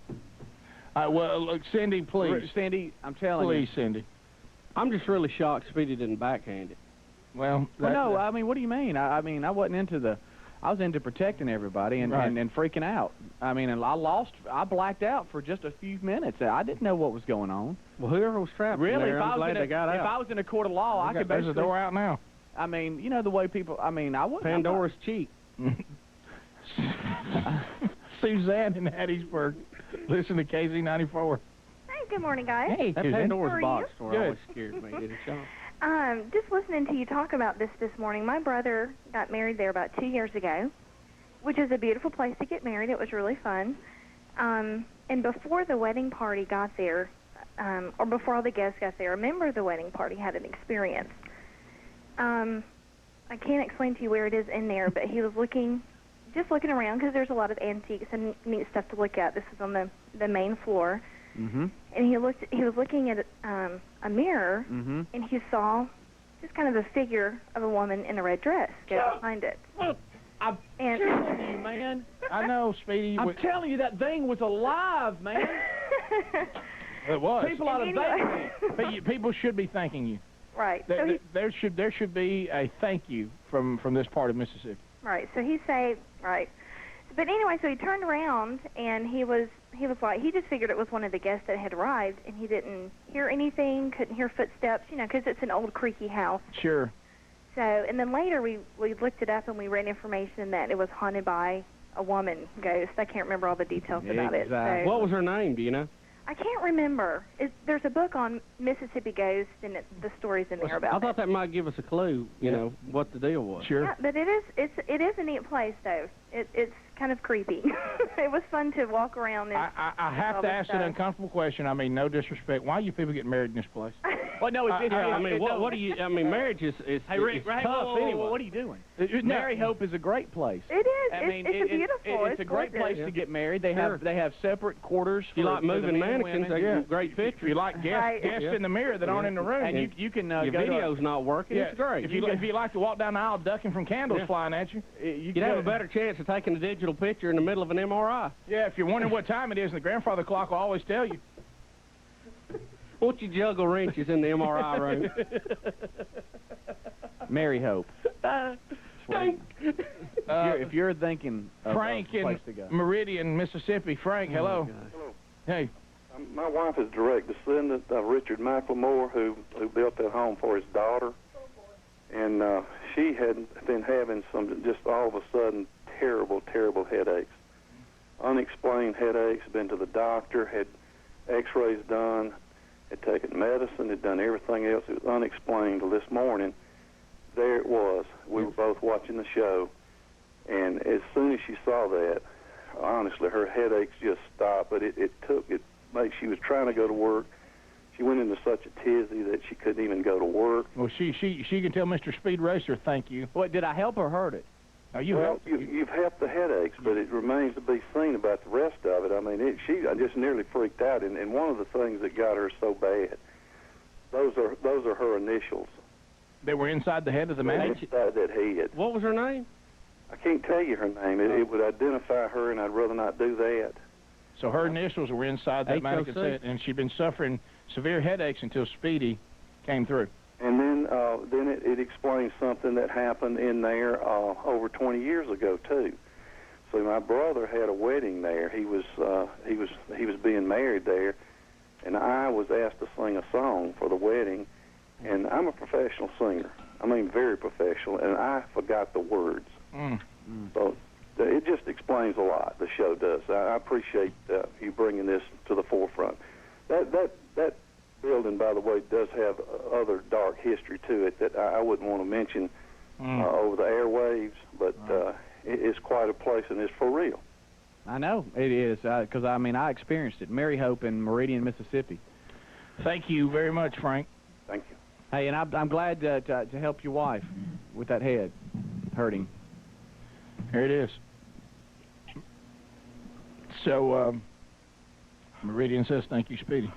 Well, look, Cindy, please. Cindy, I'm telling you. Please, Cindy. I'm just really shocked Speedy didn't backhand it. Well, no, I mean, what do you mean? I mean, I wasn't into the... I was into protecting everybody and freaking out. I mean, and I blacked out for just a few minutes. I didn't know what was going on. Well, whoever was trapped really, in there, I'm glad they got out. If I was in a court of law, I could basically... There's a door out now. I mean, you know the way people... I mean, I wouldn't... Pandora's cheek. Suzanne in Hattiesburg. Listen to KZ94. Hey, good morning, guys. Hey, that Suzanne. Pandora's box store Good. always scared me, didn't it, Sean? Just listening to you talk about this morning, my brother got married there about 2 years ago, which is a beautiful place to get married. It was really fun. And before the wedding party got there, or before all the guests got there, a member of the wedding party had an experience. I can't explain to you where it is in there, but he was just looking around because there's a lot of antiques and neat stuff to look at. This was on the main floor. Mm-hmm. And he was looking at a mirror, and he saw just kind of the figure of a woman in a red dress go behind it. I'm telling you, man. I know, Speedy. I'm telling you, that thing was alive, man. It was. People ought to thank me. People should be thanking you. Right. There should be a thank you from this part of Mississippi. Right. So he said, right. But anyway, so he turned around and he was like, he just figured it was one of the guests that had arrived, and he didn't hear anything, couldn't hear footsteps, you know, because it's an old creaky house. Sure. So, and then later we looked it up and we read information that it was haunted by a woman ghost. I can't remember all the details about it. So. What was her name? Do you know? I can't remember. There's a book on Mississippi ghosts, and the story's in there about I thought that might give us a clue, you know, what the deal was. Sure. Yeah, but it is a neat place, though. It's kind of creepy. It was fun to walk around. And I have to ask an uncomfortable question. I mean, no disrespect. Why are you people getting married in this place? Well, no, I mean, what do you? I mean, marriage is Hey, Rick, it's Rick, tough whoa, anyway. what are you doing? Mary Hope is a great place. It is. I mean, it's beautiful. It's a great place gorgeous. to get married. They have separate quarters. If you like moving mannequins, they get great pictures. If you like guests in the mirror that aren't in the room, and you can your video's not working. It's great. If you like to walk down the aisle ducking from candles flying at you, you'd have a better chance of taking a digital picture in the middle of an MRI. Yeah, if you're wondering what time it is, the grandfather clock will always tell you. Won't you juggle wrenches in the MRI room? Mary Hope. If you're thinking of Frank a place in to go. Meridian, Mississippi. Frank, hello. Hello. Hey. My wife is direct descendant of Richard McLemore, who built that home for his daughter. And she had been having some, just all of a sudden, terrible, terrible headaches. Unexplained headaches, been to the doctor, had x-rays done, had taken medicine, had done everything else. It was unexplained. Till this morning, there it was. We were both watching the show, and as soon as she saw that, honestly, her headaches just stopped. But she was trying to go to work. She went into such a tizzy that she couldn't even go to work. Well, she can tell Mr. Speed Racer thank you. What, did I help or hurt it? You've helped the headaches, but it remains to be seen about the rest of it. I mean, I just nearly freaked out, and one of the things that got her so bad, those are her initials. They were inside the head of the man? Inside that head. What was her name? I can't tell you her name. It would identify her, and I'd rather not do that. So her initials were inside that mannequin's head, and she'd been suffering severe headaches until Speedy came through. And then it explains something that happened in there over 20 years ago too. So my brother had a wedding there. He was being married there, and I was asked to sing a song for the wedding. And I'm a professional singer. I mean, very professional, and I forgot the words. So it just explains a lot. The show does. I appreciate you bringing this to the forefront. That building, by the way, does have other dark history to it that I wouldn't want to mention over the airwaves, but it's quite a place, and it's for real. I know it is, because I experienced it. Mary Hope in Meridian, Mississippi. Thank you very much, Frank. Thank you. Hey, and I'm glad to help your wife with that head hurting. Here it is. So, Meridian says thank you, Speedy.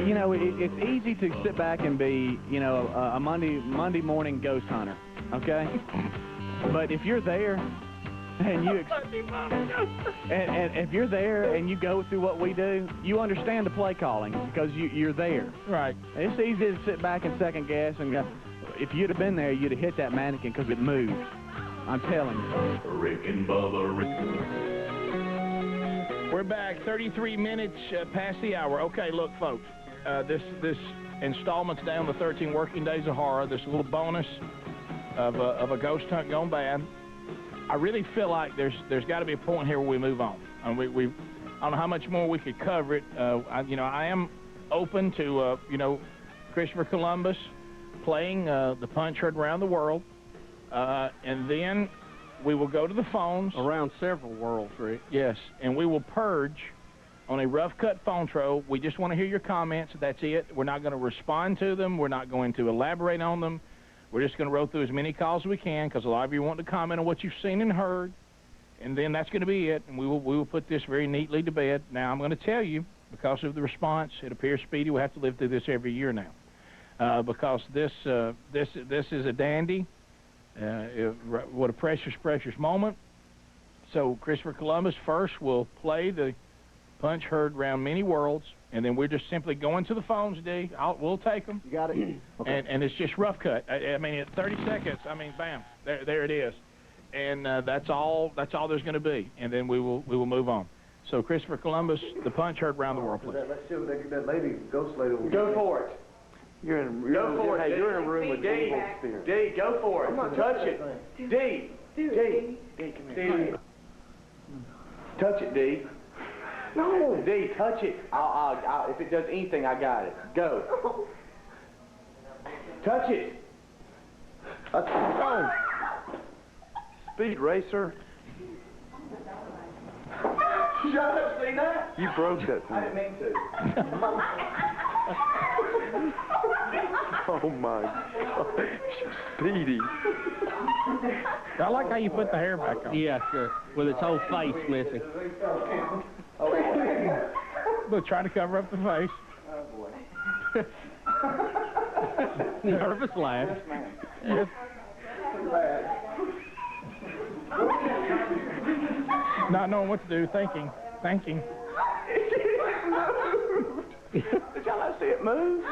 You know, it's easy to sit back and be, a Monday morning ghost hunter, okay? But if you're there and if you're there and you go through what we do, you understand the play calling because you're there. Right. It's easy to sit back and second guess, and if you'd have been there, you'd have hit that mannequin because it moved. I'm telling you. Rick and Bubba. We're back 33 minutes past the hour. Okay, look, folks, this installment's down to 13 working days of horror. This little bonus of a ghost hunt gone bad. I really feel like there's got to be a point here where we move on. And I don't know how much more we could cover it. I am open to Christopher Columbus playing the punch heard around the world, and then we will go to the phones around several worlds, Rick. Yes, and we will purge on a rough cut phone tro. We just want to hear your comments. That's it. We're not going to respond to them. We're not going to elaborate on them. We're just going to roll through as many calls as we can because a lot of you want to comment on what you've seen and heard, and then that's going to be it. And we will put this very neatly to bed. Now I'm going to tell you, because of the response, it appears Speedy will have to live through this every year now, because this is a dandy. What a precious, precious moment. So Christopher Columbus first will play the punch heard around many worlds, and then we're just simply going to the phones, D. We'll take them. You got it? Okay. And it's just rough cut. I mean, at 30 seconds, bam, there it is. And that's all there's going to be. And then we will move on. So Christopher Columbus, the punch heard around the world, please. Let's see what that lady, ghost lady, will Go for it. You're in a room with evil spirits. D, go for it. Touch it. D, come here. D. Touch it, D. No. D, touch it. I'll, if it does anything, I got it. Go. Touch it. Speed Racer. Y'all have seen that? You broke that thing. I didn't mean to. Oh my God, Speedy. I like how you put the hair back on. Yeah, sure. With its whole face missing. Look, trying to cover up the face. Oh, boy. Nervous laugh. Yes, ma'am. Yes. Too bad. Not knowing what to do, thinking. Did y'all not see it move?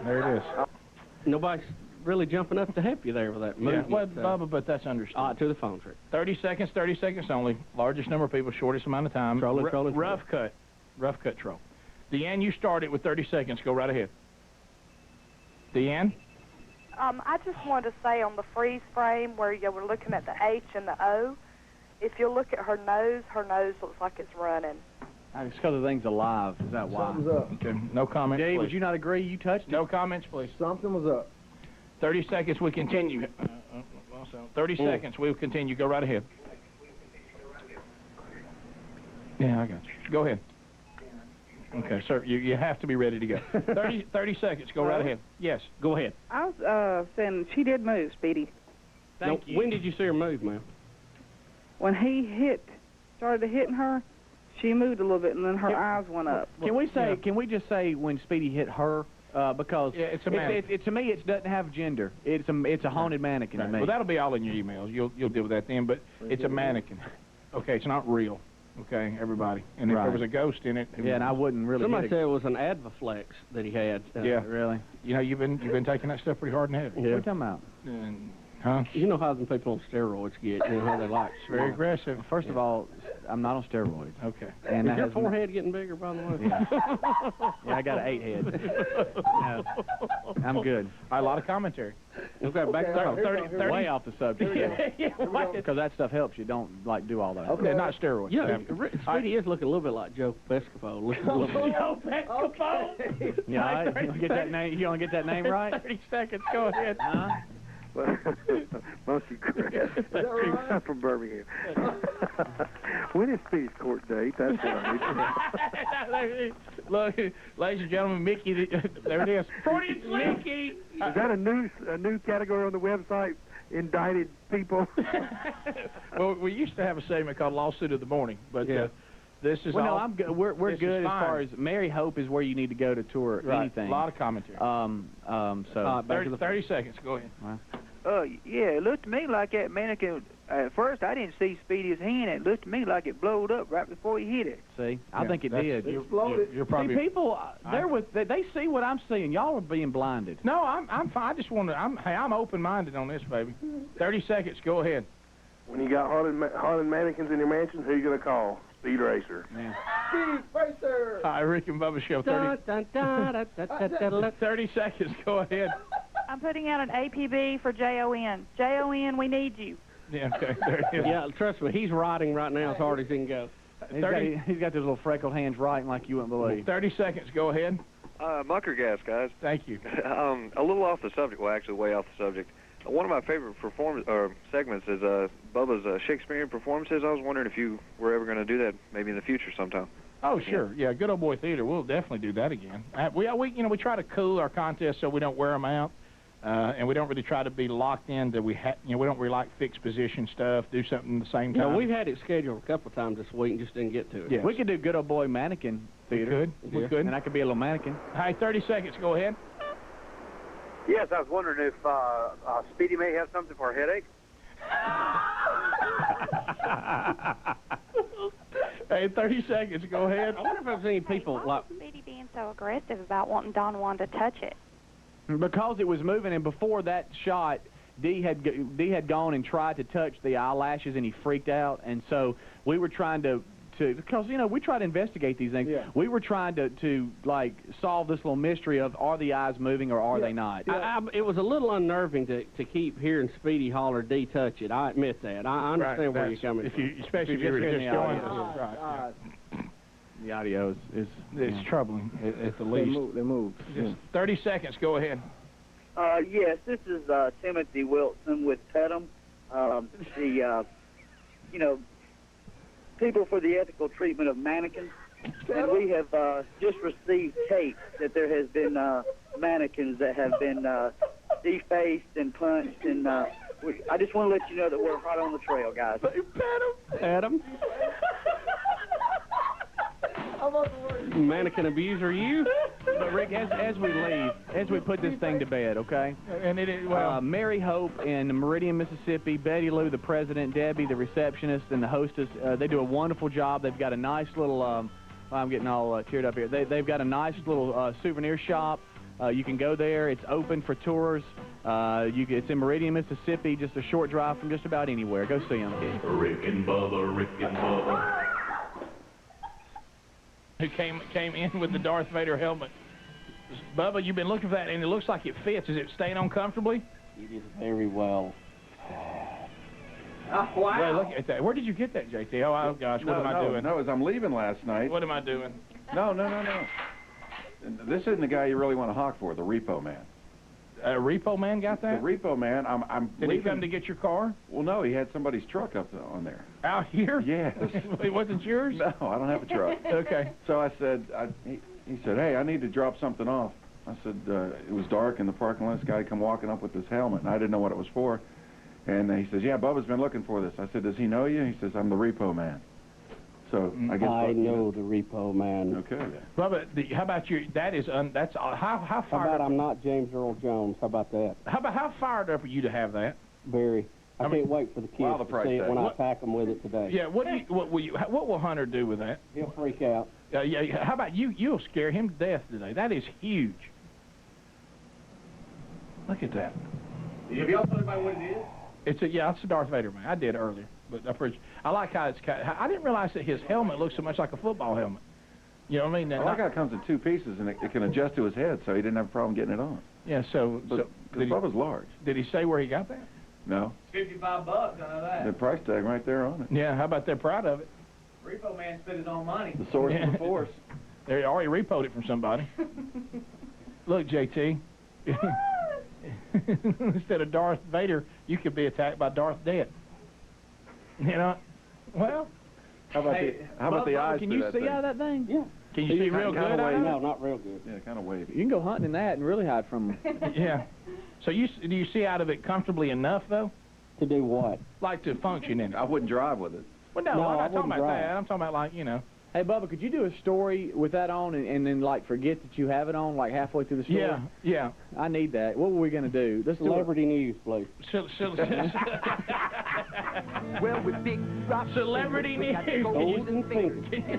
There it is. Nobody's really jumping up to help you there with that movement. Yeah, well, Bubba, but that's understood. To the phone trick. 30 seconds only. Largest number of people, shortest amount of time. Trolling. Rough cut troll. Deanne, you started with 30 seconds. Go right ahead. Deanne? I just wanted to say on the freeze frame where you were looking at the H and the O, if you look at her nose looks like it's running. It's because the thing's alive. Is that why? Something's up. Okay, no comments, Dave, please. would you not agree? You touched it? No comments, please. Something was up. 30 seconds, we continue. 30 seconds, we'll continue. Go right ahead. Yeah, I got you. Go ahead. Okay, sir, you have to be ready to go. 30 seconds, go right ahead. Yes, go ahead. I was saying she did move, Speedy. Thank you. When did you see her move, ma'am? When he started hitting her, she moved a little bit, and then her eyes went up. Can we say? Can we just say when Speedy hit her? Because it's a mannequin. To me, it doesn't have gender. It's a haunted mannequin to me. Well, that'll be all in your emails. You'll deal with that then. But it's a mannequin. Okay, it's not real. Okay, everybody. And if there was a ghost in it, and I wouldn't really. Somebody said it was an Advaflex that he had. Yeah, really. You know, you've been taking that stuff pretty hard and heavy. What are you talking about? Huh? You know how them people on steroids get. You know how they like. It's very aggressive. First of all, I'm not on steroids. Okay. And is your forehead getting bigger, by the way? Yeah. Yeah, I got an 8 head. Yeah. I'm good. A lot of commentary. Okay, back to 30. Way off the subject. Because that stuff helps you. Don't do all that. Okay, not steroids. Yeah, Speedy is looking a little bit like Joe Pescopo. Joe Pescopo. Yeah, you gonna get that name? You gonna get that name right? 30 seconds. Go ahead. Monkey Chris. I'm from Birmingham. When is Speedy's court date? That's what I need. Look, ladies and gentlemen, Mickey. There it is. Freudian Mickey. Is that a new category on the website? Indicted people. Well, we used to have a segment called "Lawsuit of the Morning," but this is well, all. No, I'm good. We're good as far as Mary Hope is where you need to go to tour anything. A lot of commentary. So 30 seconds. Go ahead. Yeah, it looked to me like that mannequin. At first, I didn't see Speedy's hand. It looked to me like it blowed up right before he hit it. See, I think it did. You're probably. See, people, they see what I'm seeing. Y'all are being blinded. No, I'm fine. I just want to. I'm open-minded on this, baby. 30 seconds. Go ahead. When you got haunted mannequins in your mansion, who you gonna call? Speed Racer. Yeah. Speed Racer. Hi, Rick and Bubba Show. 30 seconds. Go ahead. I'm putting out an APB for JON. JON, we need you. Yeah, okay. There it is. Yeah, trust me, he's writing right now as hard as he can go. He's got those little freckled hands writing like you wouldn't believe. 30 seconds. Go ahead. Bunker gas, guys. Thank you. A little off the subject. Well, actually, way off the subject. One of my favorite segments is Bubba's Shakespearean performances. I was wondering if you were ever going to do that, maybe in the future sometime. Oh, sure. Yeah, Good Old Boy Theater. We'll definitely do that again. We try to cool our contests so we don't wear them out. And we don't really try to be locked into we don't really like fixed position stuff. Do something at the same time. Yeah, we've had it scheduled a couple of times this week and just didn't get to it. Yes. We could do Good Old Boy Mannequin Theater. We could. And I could be a little mannequin. Hey, 30 seconds. Go ahead. Yes, I was wondering if Speedy may have something for a headache. Hey, 30 seconds. Go ahead. I wonder if I've seen people like Speedy being so aggressive about wanting Don Juan to touch it. Because it was moving, and before that shot, Dee had gone and tried to touch the eyelashes, and he freaked out. And so we were trying to because we try to investigate these things. Yeah. We were trying to like solve this little mystery of are the eyes moving or are they not. It was a little unnerving to keep hearing Speedy holler, "D touch it." I admit that. I understand where you're coming from. Especially if you're just going. The audio is troubling at the least. They move. Just 30 seconds. Go ahead. Yes, this is Timothy Wilson with Tatum. people for the ethical treatment of mannequins, and we have just received tape that there has been mannequins that have been defaced and punched, and I just want to let you know that we're hot on the trail, guys. Pat him. Mannequin abuser, you? But Rick, as we leave, as we put this thing to bed, okay? And it is, well, Mary Hope in Meridian, Mississippi, Betty Lou, the president, Debbie, the receptionist, and the hostess, they do a wonderful job. They've got a nice little, I'm getting all teared up here. They've got a nice little souvenir shop. You can go there. It's open for tours. It's in Meridian, Mississippi, just a short drive from just about anywhere. Go see them. Rick and Bubba, Rick and Bubba. Who came in with the Darth Vader helmet. Bubba, you've been looking for that, and it looks like it fits. Is it staying on comfortably? It is very well. Oh, wow. Well, look at that. Where did you get that, JT? Oh, gosh, what am I doing? No, as I'm leaving last night. What am I doing? No. This isn't the guy you really want to hawk for, the repo man. Repo man got that? The repo man, I'm Did leaving. he come to get your car? Well, no, he had somebody's truck up on there. Out here? Yes. It wasn't yours? No, I don't have a truck. Okay. So I said, he said, hey, I need to drop something off. I said, it was dark in the parking lot. This guy come walking up with this helmet, and I didn't know what it was for. And he says, yeah, Bubba's been looking for this. I said, does he know you? He says, I'm the repo man. So I guess I know the repo man. Okay. Bubba, how about you? That is that's how How fired about up? I'm not James Earl Jones? How about that? How fired up are you to have that? Very. I can't wait for the kids to see it when I attack them with it today. Yeah. What will Hunter do with that? He'll freak out. Yeah. How about you? You'll scare him to death today. That is huge. Look at that. Have y'all told everybody what it is? It's a Darth Vader man. I did earlier, but I like how it's. I didn't realize that his helmet looks so much like a football helmet. You know what I mean? I like how it comes in two pieces, and it can adjust to his head, so he didn't have a problem getting it on. Yeah. So Bubba's large. Did he say where he got that? No. $55, I know that. The price tag right there on it. Yeah. How about they're proud of it? Repo man spent his own money. The source of the force. They already repoed it from somebody. Look, JT. Instead of Darth Vader, you could be attacked by Darth Dead. You know? Well. How about the eyes? Can you see out of that thing? Yeah. Can you see real good out of it? No, not real good. Yeah, kind of wavy. You can go hunting in that and really hide from them. Yeah. So do you see out of it comfortably enough, though? To do what? Like to function in it. I wouldn't drive with it. Well, no, I'm not talking about that. I'm talking about, like, you know. Hey, Bubba, could you do a story with that on and then, like, forget that you have it on, like, halfway through the story? Yeah. I need that. What were we going to do? Let's Celebrity news, please. Well, with big celebrity news.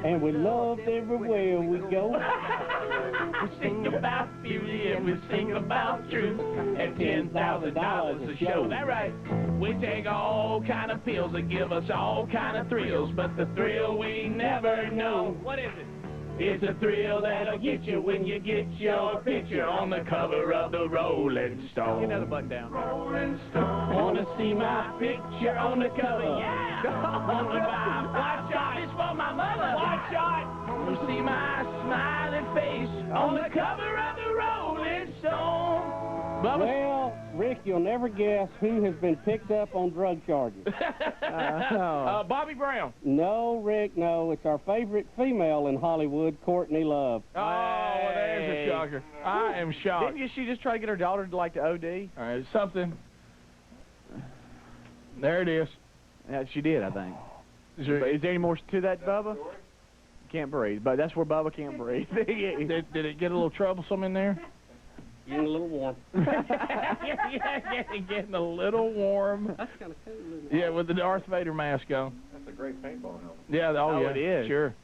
And we loved everywhere we go. We sing about beauty and we sing about truth and $10,000 a show. That right. We take all kind of pills that give us all kind of thrills, but the thrill we never know. What is it? It's a thrill that'll get you when you get your picture on the cover of the Rolling Stone. Get another button down. Rolling Stone. Wanna see my picture on the cover? Yeah. Wanna buy watch shot? It's for my mother. Watch shot. Wanna see my smiling face on the cover of the Rolling Stone? Bubba? Well, Rick, you'll never guess who has been picked up on drug charges. Bobby Brown. No, Rick, no. It's our favorite female in Hollywood, Courtney Love. Oh, well, there's a shocker. I am shocked. Didn't she just try to get her daughter to, like, to OD? All right, something. There it is. Yeah, she did, I think. Is there any more to that, Bubba? Can't breathe, but that's where Bubba can't breathe. Did it get a little troublesome in there? Getting a little warm. Getting a little warm. That's kind of cool, isn't it? Yeah, with the Darth Vader mask on. That's a great paintball helmet. Yeah, yeah, it is. Sure.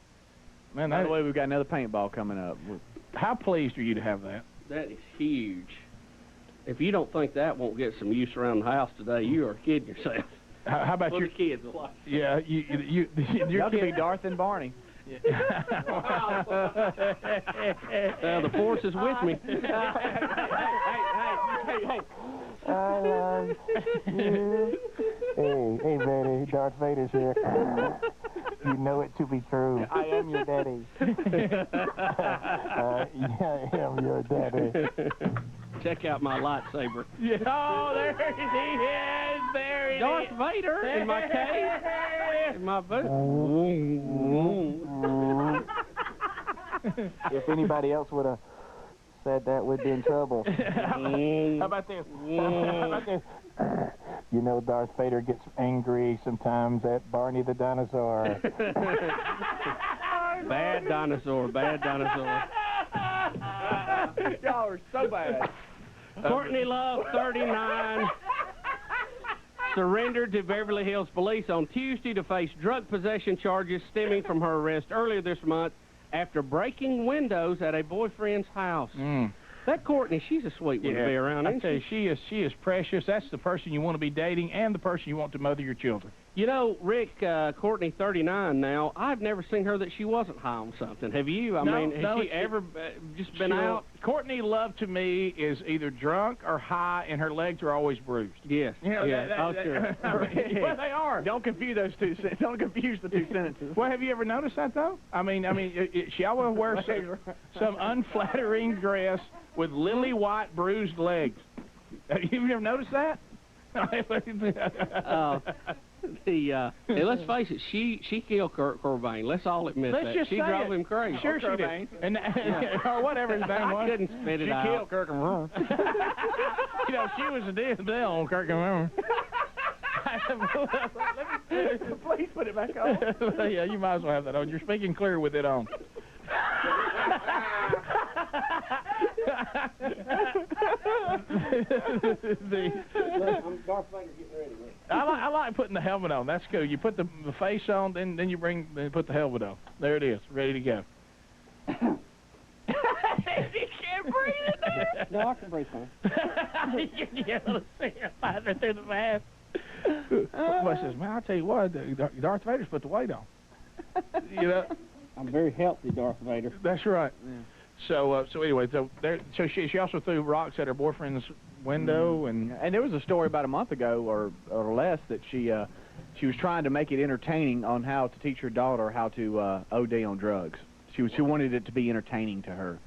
Man, by the way, we've got another paintball coming up. How pleased are you to have that? That is huge. If you don't think that won't get some use around the house today, you are kidding yourself. How about your your kids? Yeah, your Y'all could kid. be Darth and Barney. The force is with me. Hey. I love you. Hey, Betty, Darth Vader's here. You know it to be true. I am your daddy. Yeah, I am your daddy. Check out my lightsaber. Yeah, oh, there he is. There it Darth is. Vader in my cave, in my boot. If anybody else would have said that, we'd be in trouble. How about this? How about this? You know, Darth Vader gets angry sometimes at Barney the dinosaur. Bad dinosaur, bad dinosaur. Y'all are so bad. Courtney Love, 39, surrendered to Beverly Hills Police on Tuesday to face drug possession charges stemming from her arrest earlier this month after breaking windows at a boyfriend's house. That Courtney, she's a sweet one to be around, I isn't tell you, she? she is precious. That's the person you want to be dating and the person you want to mother your children. You know, Rick, Courtney, 39 now, I've never seen her that she wasn't high on something. Have you? I mean, has she ever just been out? Courtney Love, to me, is either drunk or high, and her legs are always bruised. Yes. You know, Oh, sure. Well, they are. Don't confuse those two. Don't confuse the two sentences. Well, have you ever noticed that, though? I mean, she always wears some unflattering dress with lily white bruised legs. Have you ever noticed that? Hey, let's face it, she killed Kurt Cobain. Let's all admit Let's that. just She say drove it. him crazy. Sure she did. And or whatever his name was. I couldn't spit it out. She killed Kirk and Ron. You know, she was a deal on Kirk and Ron. Please put it back on. Yeah, you might as well have that on. You're speaking clear with it on. Darth Vader getting ready. I like putting the helmet on. That's cool. You put the face on, then you put the helmet on. There it is, ready to go. You can't breathe in there. No, I can breathe fine. You can yell to see it right through the mask. Somebody says, man, I'll tell you what, Darth Vader's put the weight on. You know? I'm very healthy, Darth Vader. That's right. Yeah. So anyway, so she also threw rocks at her boyfriend's window, and there was a story about a month ago or less that she was trying to make it entertaining on how to teach her daughter how to OD on drugs. She wanted it to be entertaining to her.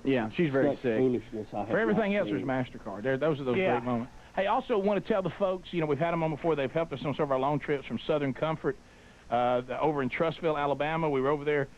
Yeah, she's very Such sick. foolishness, for everything else, there's MasterCard. Those are those great moments. Hey, also want to tell the folks, you know, we've had them on before. They've helped us on some of our long trips from Southern Comfort. Over in Trussville, Alabama. We were over there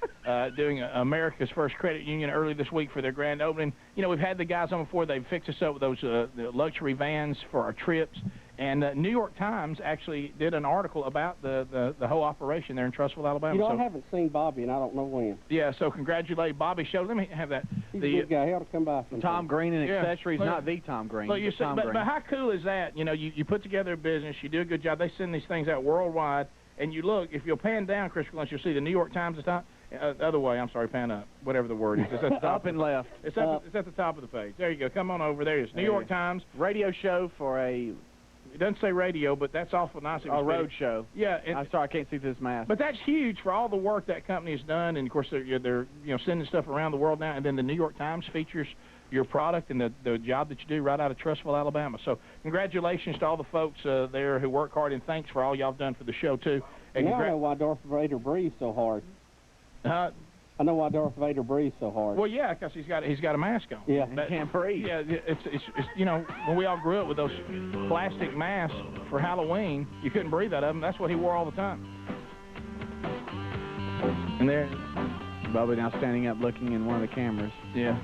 doing America's First Credit Union early this week for their grand opening. You know, we've had the guys on before. They've fixed us up with those the luxury vans for our trips. And New York Times actually did an article about the whole operation there in Trussville, Alabama. You know, I haven't seen Bobby, and I don't know when. Yeah, so congratulate Bobby. Let me have that. He's a good guy. He ought to come by sometime. Tom Green and Yeah. Accessories, not the Tom Green. But you see, Tom but Green. how cool is that? You know, you put together a business, you do a good job. They send these things out worldwide. And you look, if you'll pan down, Chris Columbus, you'll see the New York Times at the top. The other way, I'm sorry, pan up, whatever the word is. It's at the top. Up and left. It's at the top of the page. There you go. Come on over. There it is. New York Times. Radio show for a... It doesn't say radio, but that's awful nice. A road show. Yeah. I'm sorry, I can't see through this mask. But that's huge for all the work that company has done. And, of course, they're sending stuff around the world now. And then the New York Times features your product and the job that you do right out of Trussville, Alabama. So congratulations to all the folks there who work hard, and thanks for all y'all have done for the show, too. And now I know why Darth Vader breathes so hard. I know why Darth Vader breathes so hard. Well, yeah, because he's got a mask on. Yeah. But, he can't breathe. Yeah, it's you know, when we all grew up with those plastic masks for Halloween, you couldn't breathe out of them. That's what he wore all the time. And there, Bubba now standing up looking in one of the cameras. Yeah.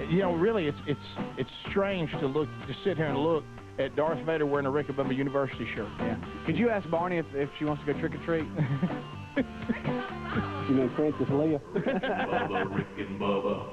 You know, really, it's strange to sit here and look at Darth Vader wearing a Rick and Bubba University shirt. Yeah. Could you ask Barney if she wants to go trick or treat? You mean Princess Leia? Bubba, Rick and Bubba.